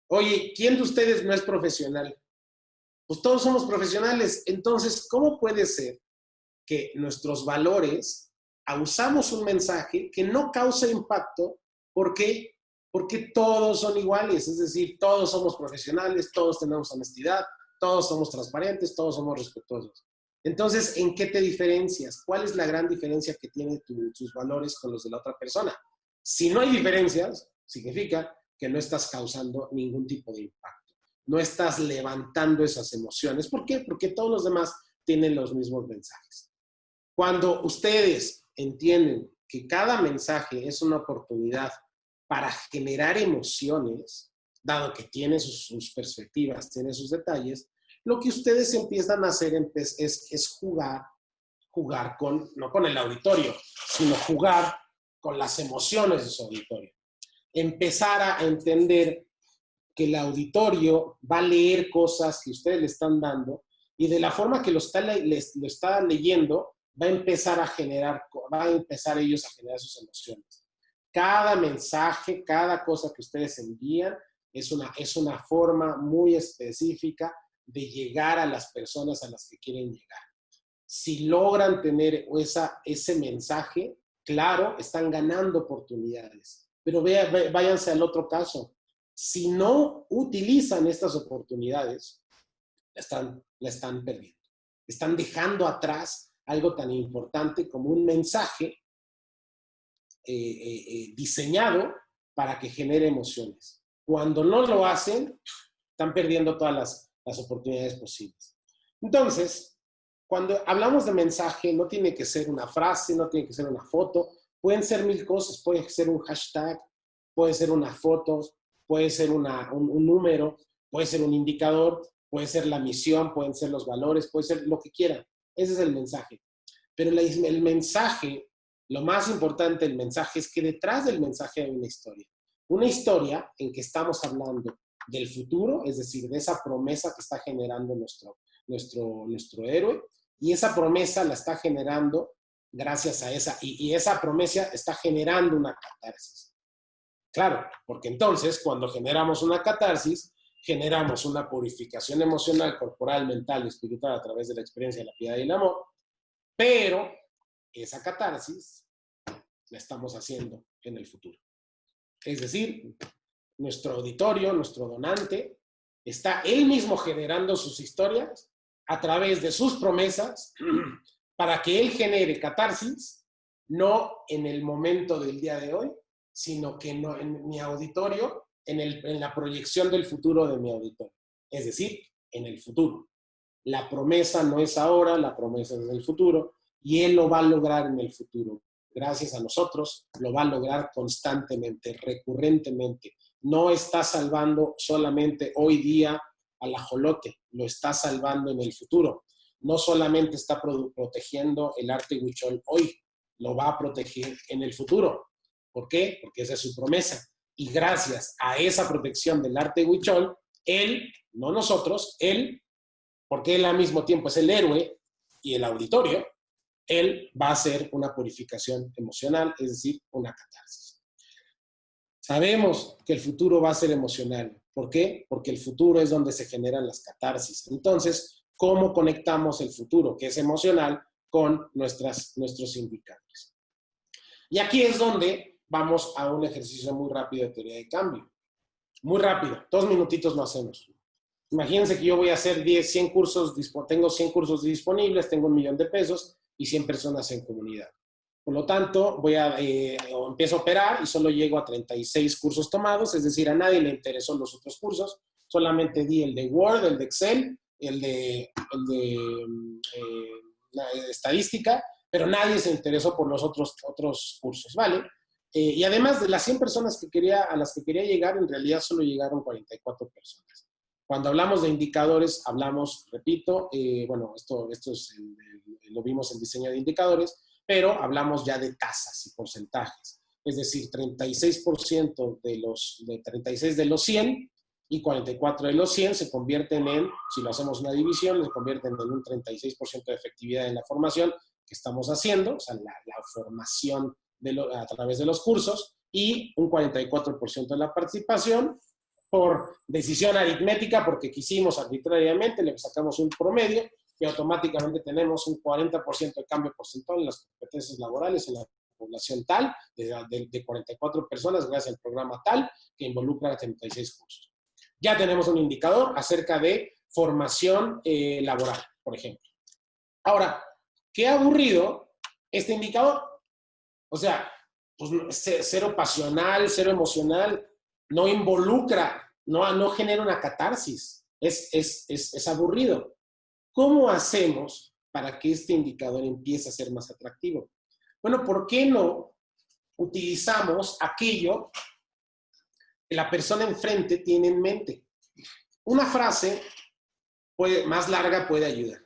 Oye, ¿quién de ustedes no es profesional? Pues todos somos profesionales. Entonces, ¿cómo puede ser que nuestros valores usamos un mensaje que no causa impacto? ¿Por qué? Porque todos son iguales, es decir, todos somos profesionales, todos tenemos honestidad, todos somos transparentes, todos somos respetuosos. Entonces, ¿en qué te diferencias? ¿Cuál es la gran diferencia que tienen tus valores con los de la otra persona? Si no hay diferencias, significa que no estás causando ningún tipo de impacto. No estás levantando esas emociones. ¿Por qué? Porque todos los demás tienen los mismos mensajes. Cuando ustedes entienden que cada mensaje es una oportunidad para generar emociones, dado que tiene sus perspectivas, tiene sus detalles, lo que ustedes empiezan a hacer es jugar no con el auditorio, sino jugar con las emociones de su auditorio. Empezar a entender que el auditorio va a leer cosas que ustedes le están dando y de la forma que lo está leyendo, va a empezar ellos a generar sus emociones. Cada mensaje, cada cosa que ustedes envían es una forma muy específica de llegar a las personas a las que quieren llegar. Si logran tener ese mensaje, claro, están ganando oportunidades. Pero váyanse al otro caso. Si no utilizan estas oportunidades, la están perdiendo. Están dejando atrás algo tan importante como un mensaje diseñado para que genere emociones. Cuando no lo hacen, están perdiendo todas las oportunidades posibles. Entonces, cuando hablamos de mensaje, no tiene que ser una frase, no tiene que ser una foto, pueden ser mil cosas, puede ser un hashtag, puede ser una foto, puede ser un número, puede ser un indicador, puede ser la misión, pueden ser los valores, puede ser lo que quieran. Ese es el mensaje. Pero el mensaje, lo más importante del mensaje es que detrás del mensaje hay una historia. Una historia en que estamos hablando del futuro, es decir, de esa promesa que está generando nuestro héroe, y esa promesa la está generando gracias a esa, y esa promesa está generando una catarsis. Claro, porque entonces cuando generamos una catarsis, generamos una purificación emocional, corporal, mental y espiritual a través de la experiencia de la piedad y el amor, pero esa catarsis la estamos haciendo en el futuro. Es decir, nuestro auditorio, nuestro donante, está él mismo generando sus historias a través de sus promesas para que él genere catarsis, no en el momento del día de hoy, sino que no, en mi auditorio, en la proyección del futuro de mi auditorio. Es decir, en el futuro. La promesa no es ahora, la promesa es en el futuro, y él lo va a lograr en el futuro. Gracias a nosotros, lo va a lograr constantemente, recurrentemente. No está salvando solamente hoy día al ajolote, lo está salvando en el futuro. No solamente está protegiendo el arte huichol hoy, lo va a proteger en el futuro. ¿Por qué? Porque esa es su promesa. Y gracias a esa protección del arte huichol, él, no nosotros, él, porque él al mismo tiempo es el héroe y el auditorio, él va a hacer una purificación emocional, es decir, una catarsis. Sabemos que el futuro va a ser emocional. ¿Por qué? Porque el futuro es donde se generan las catarsis. Entonces, ¿cómo conectamos el futuro, que es emocional, con nuestros indicadores? Y aquí es donde vamos a un ejercicio muy rápido de teoría de cambio. Muy rápido, 2 minutitos lo hacemos. Imagínense que yo voy a hacer 100 cursos, tengo 100 cursos disponibles, tengo $1,000,000 y 100 personas en comunidad. Por lo tanto, empiezo a operar y solo llego a 36 cursos tomados, es decir, a nadie le interesó los otros cursos, solamente di el de Word, el de Excel, el de estadística, pero nadie se interesó por los otros cursos, ¿vale? Y además de las 100 personas a las que quería llegar, en realidad solo llegaron 44 personas. Cuando hablamos de indicadores, hablamos, repito, bueno, esto lo vimos en diseño de indicadores, pero hablamos ya de tasas y porcentajes. Es decir, 36% de 36 de los 100 y 44 de los 100 se convierten en, si lo hacemos una división, se convierten en un 36% de efectividad en la formación que estamos haciendo, o sea, la formación a través de los cursos, y un 44% de la participación por decisión aritmética, porque quisimos arbitrariamente, le sacamos un promedio y automáticamente tenemos un 40% de cambio porcentual en las competencias laborales en la población tal, de 44 personas, gracias al programa tal, que involucra a 36 cursos. Ya tenemos un indicador acerca de formación laboral, por ejemplo. Ahora, qué aburrido este indicador. O sea, pues cero pasional, cero emocional, no involucra, no genera una catarsis. Es aburrido. ¿Cómo hacemos para que este indicador empiece a ser más atractivo? Bueno, ¿por qué no utilizamos aquello que la persona enfrente tiene en mente? Una frase más larga puede ayudar.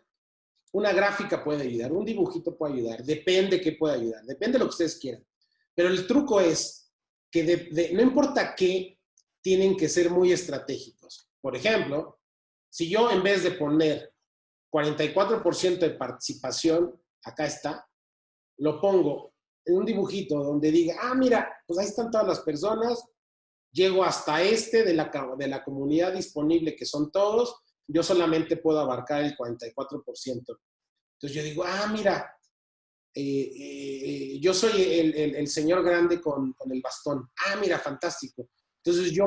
Una gráfica puede ayudar, un dibujito puede ayudar, depende qué puede ayudar, depende de lo que ustedes quieran. Pero el truco es que no importa qué, tienen que ser muy estratégicos. Por ejemplo, si yo en vez de poner 44% de participación, acá está, lo pongo en un dibujito donde diga, mira, pues ahí están todas las personas, llego hasta de la comunidad disponible, que son todos, yo solamente puedo abarcar el 44%. Entonces yo digo, mira, yo soy el señor grande con el bastón. Mira, fantástico. Entonces yo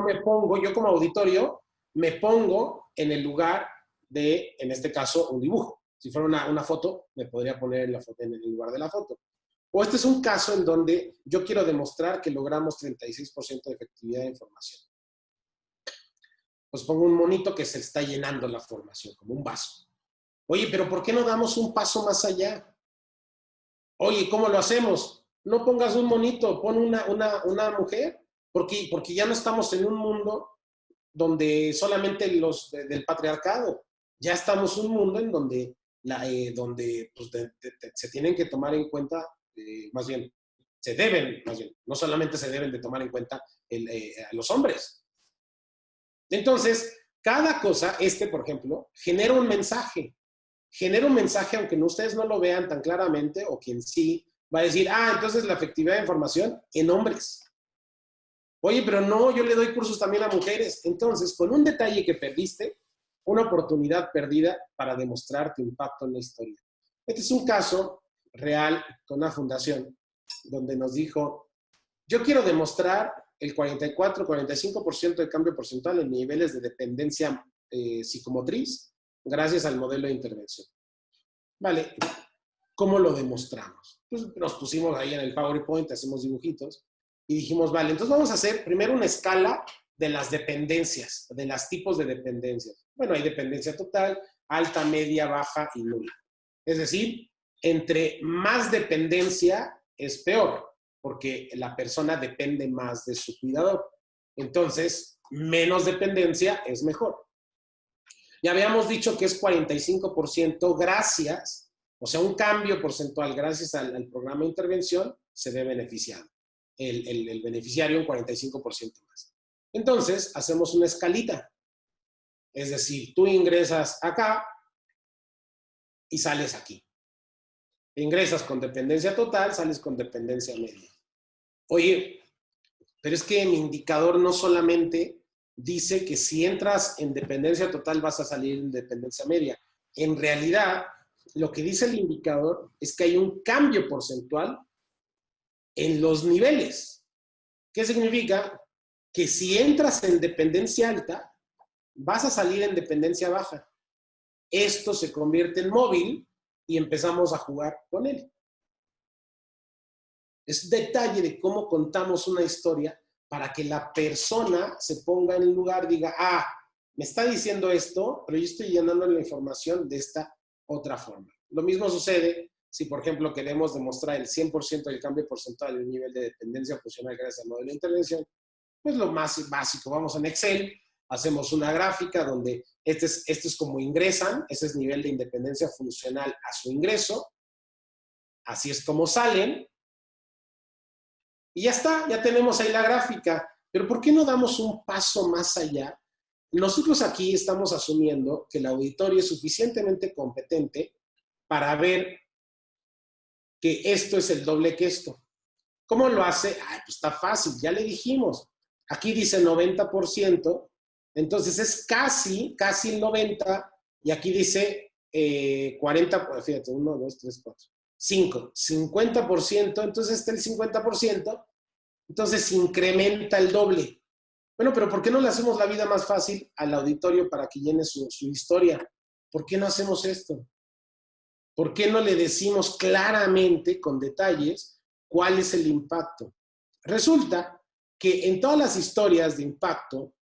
como auditorio, me pongo en el lugar de, en este caso, un dibujo. Si fuera una foto, me podría poner en el lugar de la foto. O este es un caso en donde yo quiero demostrar que logramos 36% de efectividad de información. Pues pongo un monito que se está llenando la formación, como un vaso. Oye, pero ¿por qué no damos un paso más allá? Oye, ¿cómo lo hacemos? No pongas un monito, pon una mujer, porque ya no estamos en un mundo donde solamente los del patriarcado. Ya estamos en un mundo en donde, pues, se tienen que tomar en cuenta, no solamente se deben de tomar en cuenta a los hombres. Entonces, cada cosa, por ejemplo, genera un mensaje. genera un mensaje, aunque ustedes no lo vean tan claramente, o quien sí, va a decir, entonces la efectividad de información en hombres. Oye, pero no, yo le doy cursos también a mujeres. Entonces, con un detalle que perdiste, una oportunidad perdida para demostrar tu impacto en la historia. Este es un caso real con una fundación donde nos dijo, yo quiero demostrar el 44-45% de cambio porcentual en niveles de dependencia psicomotriz gracias al modelo de intervención. Vale, ¿cómo lo demostramos? Pues nos pusimos ahí en el PowerPoint, hacemos dibujitos y dijimos, vale, entonces vamos a hacer primero una escala de las dependencias, de los tipos de dependencias. Bueno, hay dependencia total, alta, media, baja y nula. Es decir, entre más dependencia es peor, porque la persona depende más de su cuidador. Entonces, menos dependencia es mejor. Ya habíamos dicho que es 45% gracias, o sea, un cambio porcentual gracias al programa de intervención se ve beneficiado. El beneficiario un 45% más. Entonces, hacemos una escalita. Es decir, tú ingresas acá y sales aquí. Ingresas con dependencia total, sales con dependencia media. Oye, pero es que mi indicador no solamente dice que si entras en dependencia total vas a salir en dependencia media. En realidad, lo que dice el indicador es que hay un cambio porcentual en los niveles. ¿Qué significa? Que si entras en dependencia alta, vas a salir en dependencia baja. Esto se convierte en móvil y empezamos a jugar con él. Es detalle de cómo contamos una historia para que la persona se ponga en el lugar, diga, me está diciendo esto, pero yo estoy llenando la información de esta otra forma. Lo mismo sucede si, por ejemplo, queremos demostrar el 100% del cambio porcentual del nivel de dependencia funcional gracias al modelo de intervención. Pues lo más básico, vamos en Excel, hacemos una gráfica donde este es como ingresan, ese es nivel de independencia funcional a su ingreso, así es como salen, y ya está, ya tenemos ahí la gráfica. Pero ¿por qué no damos un paso más allá? Nosotros aquí estamos asumiendo que el auditorio es suficientemente competente para ver que esto es el doble que esto. ¿Cómo lo hace? Pues está fácil, ya le dijimos. Aquí dice 90%, entonces es casi el 90%, y aquí dice 40%, fíjate, 1, 2, 3, 4, 5, 50%, entonces está el 50%, entonces incrementa el doble. Bueno, pero ¿por qué no le hacemos la vida más fácil al auditorio para que llene su historia? ¿Por qué no hacemos esto? ¿Por qué no le decimos claramente, con detalles, cuál es el impacto? Resulta que en todas las historias de impacto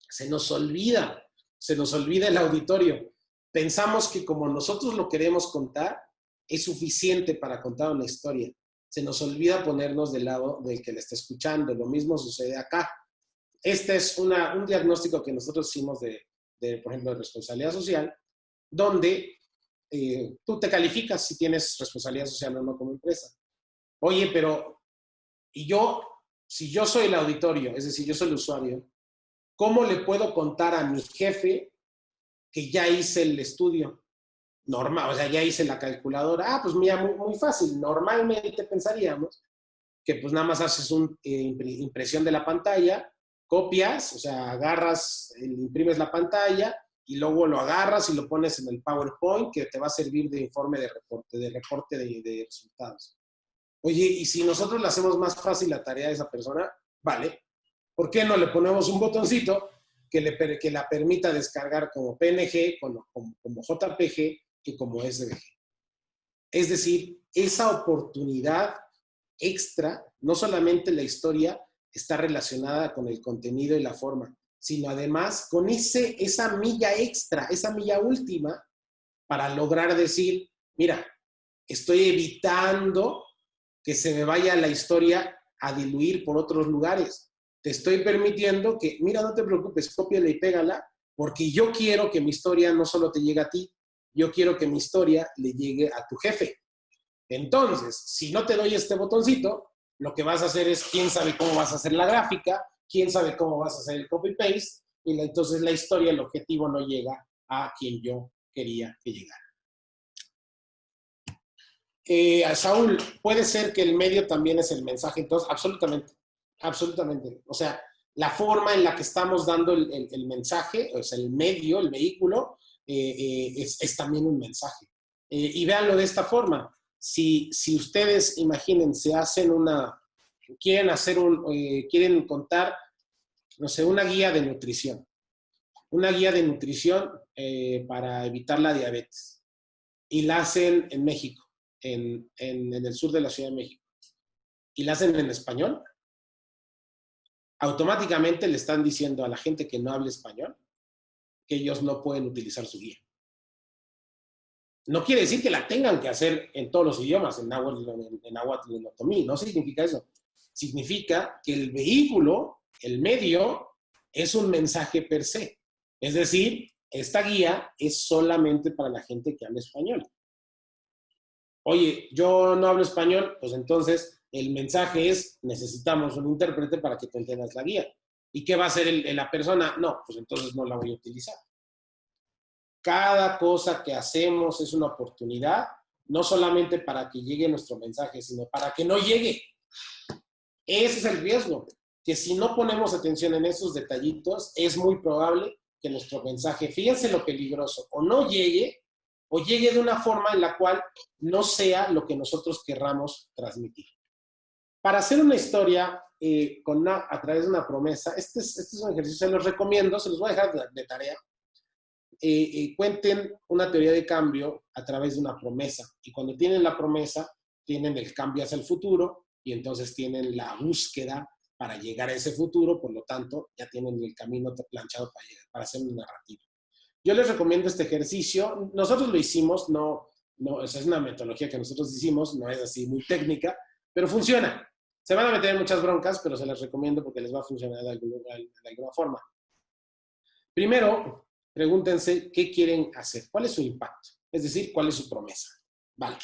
se nos olvida el auditorio. Pensamos que como nosotros lo queremos contar, es suficiente para contar una historia. Se nos olvida ponernos del lado del que le está escuchando. Lo mismo sucede acá. Este es un diagnóstico que nosotros hicimos por ejemplo, de responsabilidad social, donde tú te calificas si tienes responsabilidad social o no como empresa. Oye, pero, si yo soy el auditorio, es decir, yo soy el usuario, ¿cómo le puedo contar a mi jefe que ya hice el estudio? Normal, o sea, ya hice la calculadora. Pues mira, muy fácil. Normalmente pensaríamos que pues nada más haces una impresión de la pantalla, copias, o sea, imprimes la pantalla y luego lo agarras y lo pones en el PowerPoint que te va a servir de informe de reporte de resultados. Oye, y si nosotros le hacemos más fácil la tarea a esa persona, vale, ¿por qué no le ponemos un botoncito que la permita descargar como PNG, como JPG y como SVG? Es decir, esa oportunidad extra, no solamente la historia está relacionada con el contenido y la forma, sino además con esa milla extra, esa milla última, para lograr decir, mira, estoy evitando que se me vaya la historia a diluir por otros lugares. Te estoy permitiendo que, mira, no te preocupes, cópiala y pégala, porque yo quiero que mi historia no solo te llegue a ti, yo quiero que mi historia le llegue a tu jefe. Entonces, si no te doy este botoncito, lo que vas a hacer es, quién sabe cómo vas a hacer la gráfica, quién sabe cómo vas a hacer el copy-paste, y entonces la historia, el objetivo no llega a quien yo quería que llegara. Saúl, puede ser que el medio también es el mensaje, entonces, absolutamente, absolutamente. O sea, la forma en la que estamos dando el mensaje, o sea, el medio, el vehículo, es también un mensaje. Y véanlo de esta forma. Si ustedes, imagínense, quieren contar, no sé, una guía de nutrición. Una guía de nutrición para evitar la diabetes. Y la hacen en México, en el sur de la Ciudad de México. Y la hacen en español. Automáticamente le están diciendo a la gente que no hable español que ellos no pueden utilizar su guía. No quiere decir que la tengan que hacer en todos los idiomas, en náhuatl, en otomí. No significa eso. Significa que el vehículo, el medio, es un mensaje per se. Es decir, esta guía es solamente para la gente que habla español. Oye, yo no hablo español, pues entonces el mensaje es, necesitamos un intérprete para que te entiendas la guía. ¿Y qué va a hacer la persona? No, pues entonces no la voy a utilizar. Cada cosa que hacemos es una oportunidad, no solamente para que llegue nuestro mensaje, sino para que no llegue. Ese es el riesgo, que si no ponemos atención en esos detallitos, es muy probable que nuestro mensaje, fíjense lo peligroso, o no llegue, o llegue de una forma en la cual no sea lo que nosotros querramos transmitir. Para hacer una historia a través de una promesa, este es un ejercicio, se los recomiendo, se los voy a dejar de tarea. Cuenten una teoría de cambio a través de una promesa. Y cuando tienen la promesa, tienen el cambio hacia el futuro y entonces tienen la búsqueda para llegar a ese futuro, por lo tanto, ya tienen el camino planchado para hacer una narrativa. Yo les recomiendo este ejercicio. Nosotros lo hicimos, esa es una metodología que nosotros hicimos, no es así muy técnica, pero funciona. Se van a meter en muchas broncas, pero se las recomiendo porque les va a funcionar de alguna forma. Primero, pregúntense qué quieren hacer, cuál es su impacto, es decir, cuál es su promesa. Vale,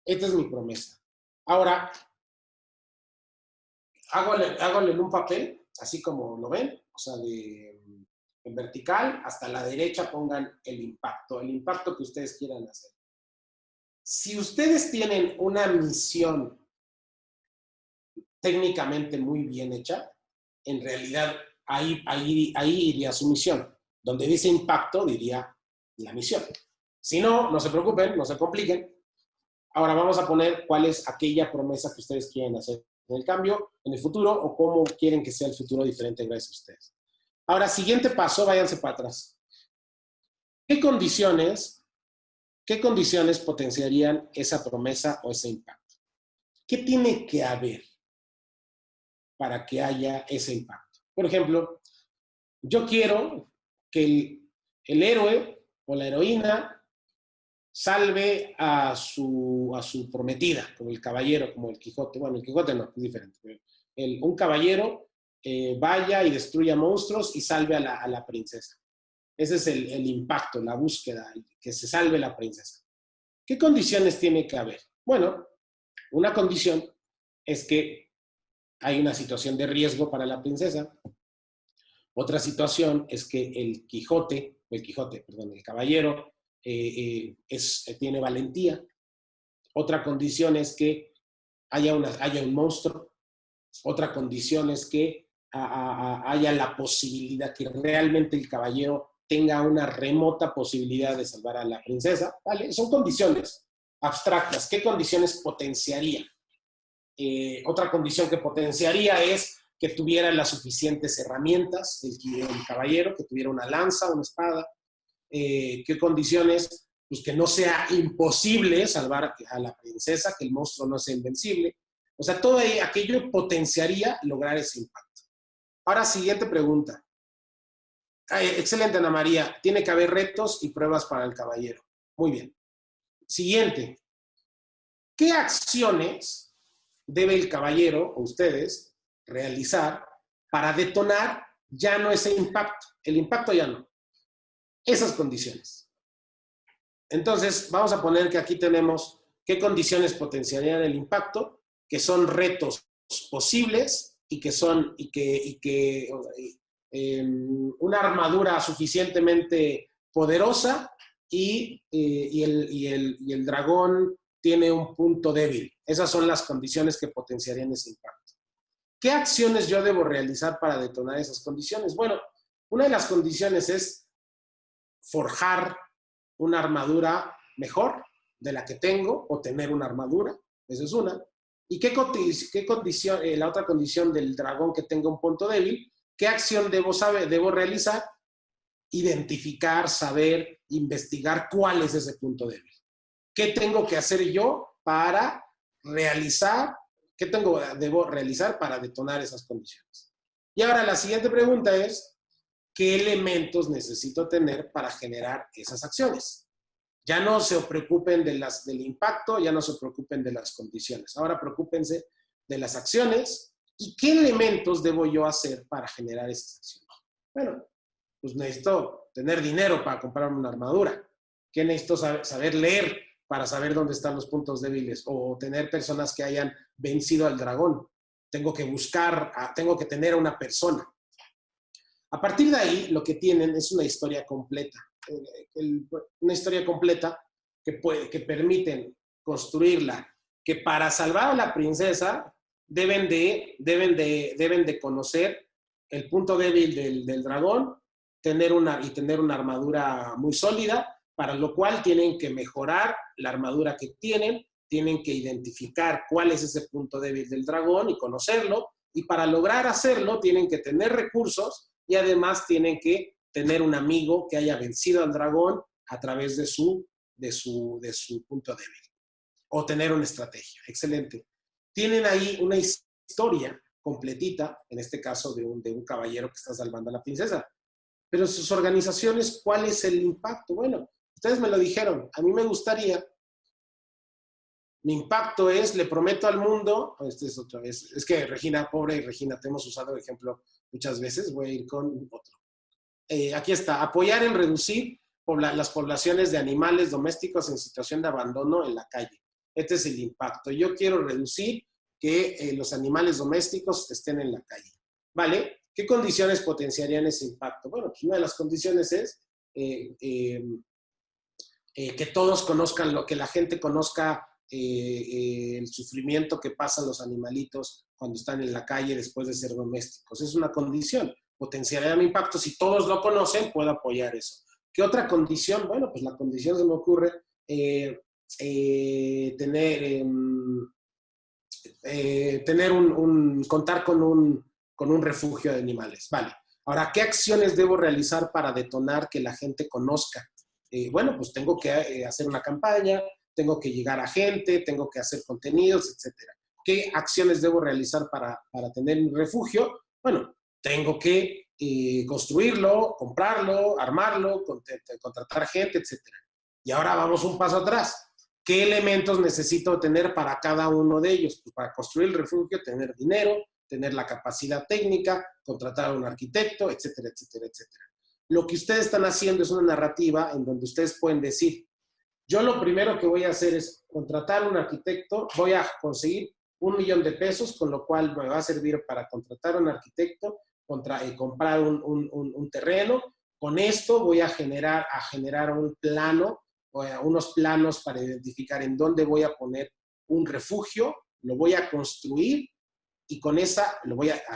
esta es mi promesa. Ahora, hágalo en un papel, así como lo ven, o sea, en vertical, hasta la derecha pongan el impacto que ustedes quieran hacer. Si ustedes tienen una misión técnicamente muy bien hecha, en realidad ahí iría su misión. Donde dice impacto, diría la misión. Si no, no se preocupen, no se compliquen. Ahora vamos a poner cuál es aquella promesa que ustedes quieren hacer en el cambio, en el futuro, o cómo quieren que sea el futuro diferente gracias a ustedes. Ahora, siguiente paso, váyanse para atrás. ¿Qué condiciones potenciarían esa promesa o ese impacto? ¿Qué tiene que haber para que haya ese impacto? Por ejemplo, yo quiero que el héroe o la heroína salve a su prometida, como el caballero, como el Quijote. Bueno, el Quijote no, es diferente. Un caballero vaya y destruya monstruos y salve a la princesa. Ese es el impacto, la búsqueda, que se salve la princesa. ¿Qué condiciones tiene que haber? Bueno, una condición es que hay una situación de riesgo para la princesa. Otra situación es que el caballero tiene valentía. Otra condición es que haya un monstruo. Otra condición es que haya la posibilidad que realmente el caballero tenga una remota posibilidad de salvar a la princesa. ¿Vale? Son condiciones abstractas. ¿Qué condiciones potenciaría? Otra condición que potenciaría es que tuviera las suficientes herramientas, el caballero, que tuviera una lanza, una espada. ¿Qué condiciones? Pues que no sea imposible salvar a la princesa, que el monstruo no sea invencible. O sea, todo aquello potenciaría lograr ese impacto. Ahora, siguiente pregunta. Excelente, Ana María. Tiene que haber retos y pruebas para el caballero. Muy bien. Siguiente. ¿Qué acciones debe el caballero, o ustedes, realizar para detonar ya no ese impacto? El impacto ya no. Esas condiciones. Entonces, vamos a poner que aquí tenemos qué condiciones potenciarían el impacto, que son retos posibles y que son una armadura suficientemente poderosa y el dragón tiene un punto débil. Esas son las condiciones que potenciarían ese impacto. ¿Qué acciones yo debo realizar para detonar esas condiciones? Bueno, una de las condiciones es forjar una armadura mejor de la que tengo o tener una armadura. Esa es una. ¿Y qué condición, la otra condición del dragón que tenga un punto débil? ¿Qué acción debo realizar? Identificar, saber, investigar cuál es ese punto débil. ¿Qué tengo que hacer yo para realizar? ¿Qué debo realizar para detonar esas condiciones? Y ahora la siguiente pregunta es, ¿qué elementos necesito tener para generar esas acciones? Ya no se preocupen del impacto, ya no se preocupen de las condiciones. Ahora preocúpense de las acciones y qué elementos debo yo hacer para generar esas acciones. Bueno, pues necesito tener dinero para comprarme una armadura. ¿Qué necesito saber leer para saber dónde están los puntos débiles? O tener personas que hayan vencido al dragón. Tengo que tengo que tener a una persona. A partir de ahí, lo que tienen es una historia completa. Una historia completa que permiten construirla, que para salvar a la princesa deben de conocer el punto débil del dragón, tener una armadura muy sólida, para lo cual tienen que mejorar la armadura que tienen que identificar cuál es ese punto débil del dragón y conocerlo, y para lograr hacerlo tienen que tener recursos y además tienen que tener un amigo que haya vencido al dragón a través de su punto débil. O tener una estrategia. Excelente. Tienen ahí una historia completita, en este caso de un caballero que está salvando a la princesa. Pero sus organizaciones, ¿cuál es el impacto? Bueno, ustedes me lo dijeron. A mí me gustaría, mi impacto es, le prometo al mundo, este es otra vez, es que Regina, pobre Regina, te hemos usado de ejemplo muchas veces, voy a ir con otro. Aquí está, apoyar en reducir las poblaciones de animales domésticos en situación de abandono en la calle. Este es el impacto. Yo quiero reducir que los animales domésticos estén en la calle. ¿Vale? ¿Qué condiciones potenciarían ese impacto? Bueno, pues una de las condiciones es que todos conozcan, que la gente conozca el sufrimiento que pasan los animalitos cuando están en la calle después de ser domésticos. Es una condición. Potenciaría mi impacto. Si todos lo conocen, puedo apoyar eso. ¿Qué otra condición? Bueno, pues la condición se me ocurre contar con un refugio de animales. Vale. Ahora, ¿qué acciones debo realizar para detonar que la gente conozca? Bueno, pues tengo que hacer una campaña, tengo que llegar a gente, tengo que hacer contenidos, etcétera. ¿Qué acciones debo realizar para tener un refugio? Bueno, tengo que construirlo, comprarlo, armarlo, contratar gente, etcétera. Y ahora vamos un paso atrás. ¿Qué elementos necesito tener para cada uno de ellos? Pues para construir el refugio, tener dinero, tener la capacidad técnica, contratar a un arquitecto, etcétera, etcétera, etcétera. Lo que ustedes están haciendo es una narrativa en donde ustedes pueden decir, yo lo primero que voy a hacer es contratar a un arquitecto, voy a conseguir $1,000,000, con lo cual me va a servir para contratar a un arquitecto, comprar un terreno. Con esto voy a generar un plano, unos planos para identificar en dónde voy a poner un refugio, lo voy a construir y con esa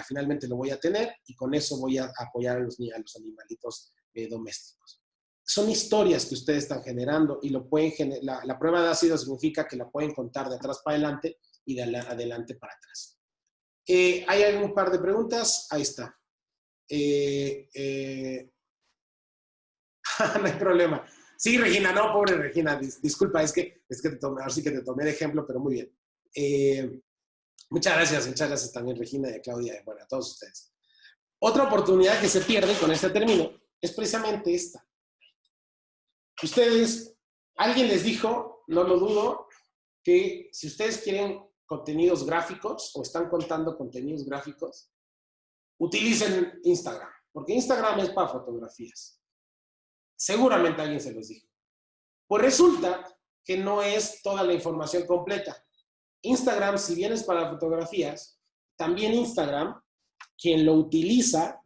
finalmente lo voy a tener y con eso voy a apoyar a los animalitos domésticos. Son historias que ustedes están generando y lo pueden la prueba de ácido significa que la pueden contar de atrás para adelante y de adelante para atrás. ¿Hay algún par de preguntas? Ahí está. No hay problema. Sí, Regina, no, pobre Regina, disculpa, es que ahora sí que te tomé de ejemplo, pero muy bien. Muchas gracias también Regina y a Claudia, y bueno, a todos ustedes. Otra oportunidad que se pierde con este término es precisamente esta. Alguien les dijo, no lo dudo, que si ustedes quieren contenidos gráficos o están contando contenidos gráficos, utilicen Instagram, porque Instagram es para fotografías. Seguramente alguien se los dijo. Pues resulta que no es toda la información completa. Instagram, si bien es para fotografías, también Instagram, quien lo utiliza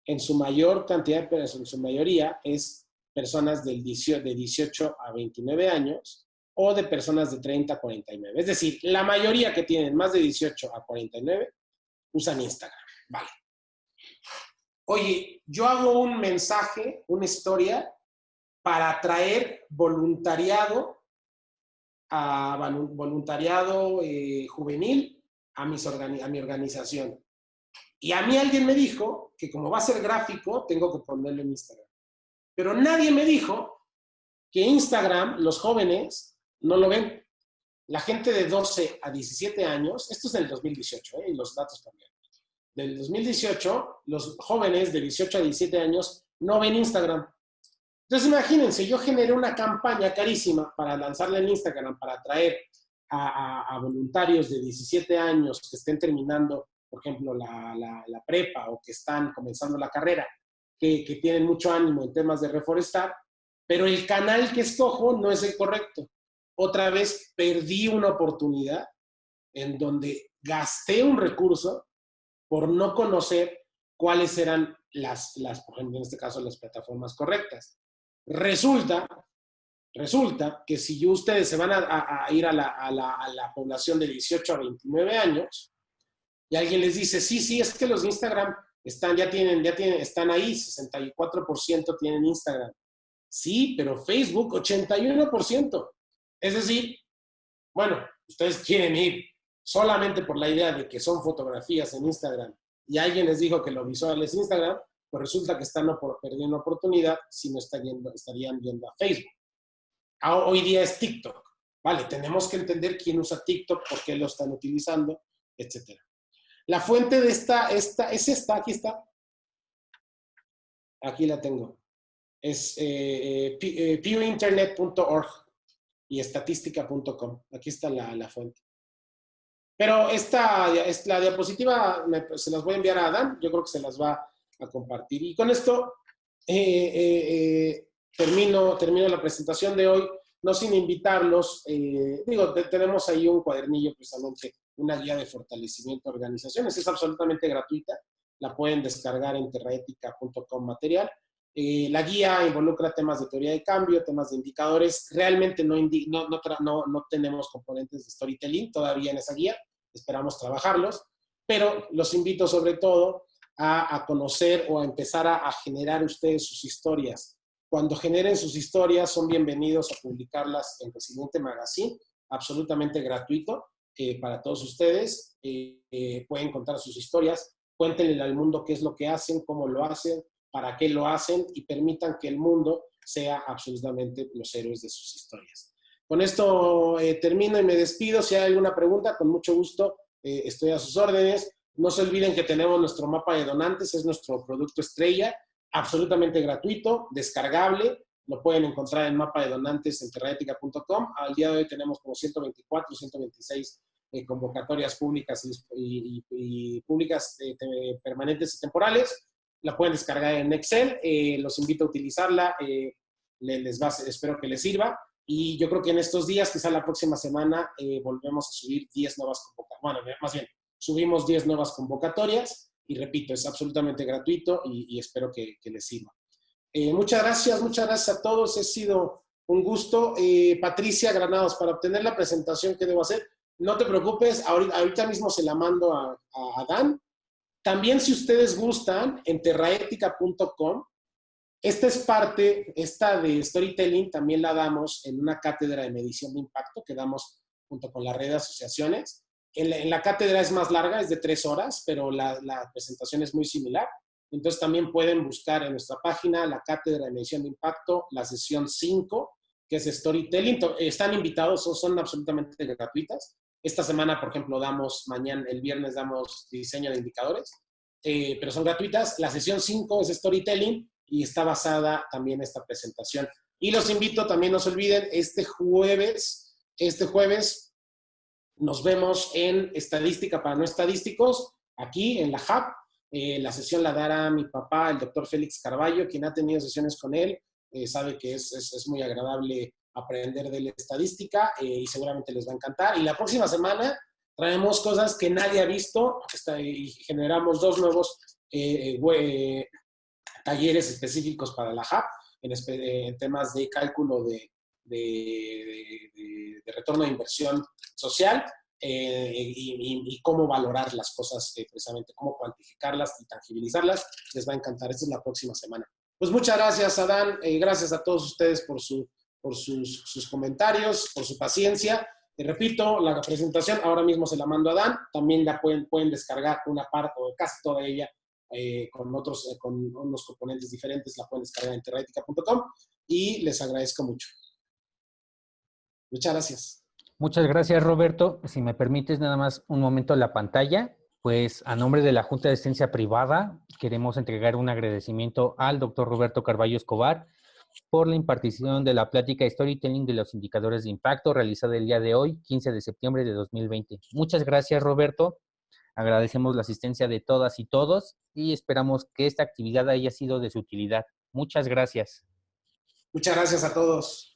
en su mayor cantidad, pero en su mayoría, es personas de 18 a 29 años o de personas de 30 a 49. Es decir, la mayoría que tienen más de 18 a 49 usan Instagram. Vale. Oye, yo hago un mensaje, una historia, para atraer voluntariado juvenil a mi organización. Y a mí alguien me dijo que como va a ser gráfico, tengo que ponerlo en Instagram. Pero nadie me dijo que Instagram, los jóvenes, no lo ven. La gente de 12 a 17 años, esto es del 2018, y los datos también. Del 2018, los jóvenes de 18 a 17 años no ven Instagram. Entonces, imagínense, yo generé una campaña carísima para lanzarla en Instagram, para atraer a voluntarios de 17 años que estén terminando, por ejemplo, la prepa o que están comenzando la carrera, que tienen mucho ánimo en temas de reforestar, pero el canal que escojo no es el correcto. Otra vez perdí una oportunidad en donde gasté un recurso por no conocer cuáles eran por ejemplo, en este caso, las plataformas correctas. Resulta que si ustedes se van a ir a la población de 18 a 29 años y alguien les dice, sí, es que los de Instagram están ahí, 64% tienen Instagram. Sí, pero Facebook, 81%. Es decir, bueno, ustedes quieren ir solamente por la idea de que son fotografías en Instagram y alguien les dijo que lo visual es Instagram, pues resulta que están perdiendo oportunidad si no estarían viendo a Facebook. Hoy día es TikTok. Vale, tenemos que entender quién usa TikTok, por qué lo están utilizando, etc. La fuente de es esta, aquí está. Aquí la tengo. Es pewinternet.org y estatística.com. Aquí está la fuente. Pero la diapositiva se las voy a enviar a Adán. Yo creo que se las va a compartir. Y con esto termino la presentación de hoy, no sin invitarlos. Tenemos ahí un cuadernillo, precisamente, una guía de fortalecimiento de organizaciones. Es absolutamente gratuita. La pueden descargar en terraetica.com material. La guía involucra temas de teoría de cambio, temas de indicadores. Realmente no tenemos componentes de storytelling todavía en esa guía. Esperamos trabajarlos, pero los invito sobre todo a conocer o a empezar a generar ustedes sus historias. Cuando generen sus historias, son bienvenidos a publicarlas en Resiliente Magazine, absolutamente gratuito para todos ustedes. Pueden contar sus historias, cuéntenle al mundo qué es lo que hacen, cómo lo hacen, para qué lo hacen y permitan que el mundo sea absolutamente los héroes de sus historias. Con esto termino y me despido. Si hay alguna pregunta, con mucho gusto estoy a sus órdenes. No se olviden que tenemos nuestro mapa de donantes, es nuestro producto estrella, absolutamente gratuito, descargable. Lo pueden encontrar en mapa de donantes en terraetica.com. Al día de hoy tenemos como 124, 126 convocatorias públicas y públicas permanentes y temporales. La pueden descargar en Excel. Los invito a utilizarla. Espero que les sirva. Y yo creo que en estos días, quizá la próxima semana, volvemos a subir 10 nuevas convocatorias. Bueno, más bien, subimos 10 nuevas convocatorias. Y repito, es absolutamente gratuito y espero que les sirva. Muchas gracias a todos. Ha sido un gusto. Patricia Granados, para obtener la presentación, ¿qué debo hacer? No te preocupes, ahorita mismo se la mando a Dan. También, si ustedes gustan, en terraetica.com, esta de storytelling también la damos en una cátedra de medición de impacto que damos junto con la red de asociaciones. En la cátedra es más larga, es de 3 horas, pero la presentación es muy similar. Entonces también pueden buscar en nuestra página la cátedra de medición de impacto, la sesión 5, que es storytelling. Están invitados, son absolutamente gratuitas. Esta semana, por ejemplo, el viernes damos diseño de indicadores, pero son gratuitas. La sesión 5 es storytelling y está basada también en esta presentación. Y los invito, también no se olviden, este jueves nos vemos en Estadística para No Estadísticos, aquí en la Hub. La sesión la dará mi papá, el doctor Félix Carballo, quien ha tenido sesiones con él. Sabe que es muy agradable aprender de la estadística y seguramente les va a encantar. Y la próxima semana traemos cosas que nadie ha visto y generamos 2 nuevos talleres específicos para la HAP en temas de cálculo de de retorno de inversión social y cómo valorar las cosas, precisamente cómo cuantificarlas y tangibilizarlas. Les va a encantar. Esta es la próxima semana. Pues muchas gracias, Adán. Gracias a todos ustedes por sus comentarios, por su paciencia. Y repito, la presentación ahora mismo se la mando a Dan. También la pueden descargar una parte o casi toda ella con unos componentes diferentes. La pueden descargar en terraetica.com y les agradezco mucho. Muchas gracias. Muchas gracias, Roberto. Si me permites nada más un momento la pantalla, pues a nombre de la Junta de Asistencia Privada queremos entregar un agradecimiento al doctor Roberto Carballo Escobar por la impartición de la plática Storytelling de los indicadores de impacto realizada el día de hoy, 15 de septiembre de 2020. Muchas gracias, Roberto. Agradecemos la asistencia de todas y todos y esperamos que esta actividad haya sido de su utilidad. Muchas gracias. Muchas gracias a todos.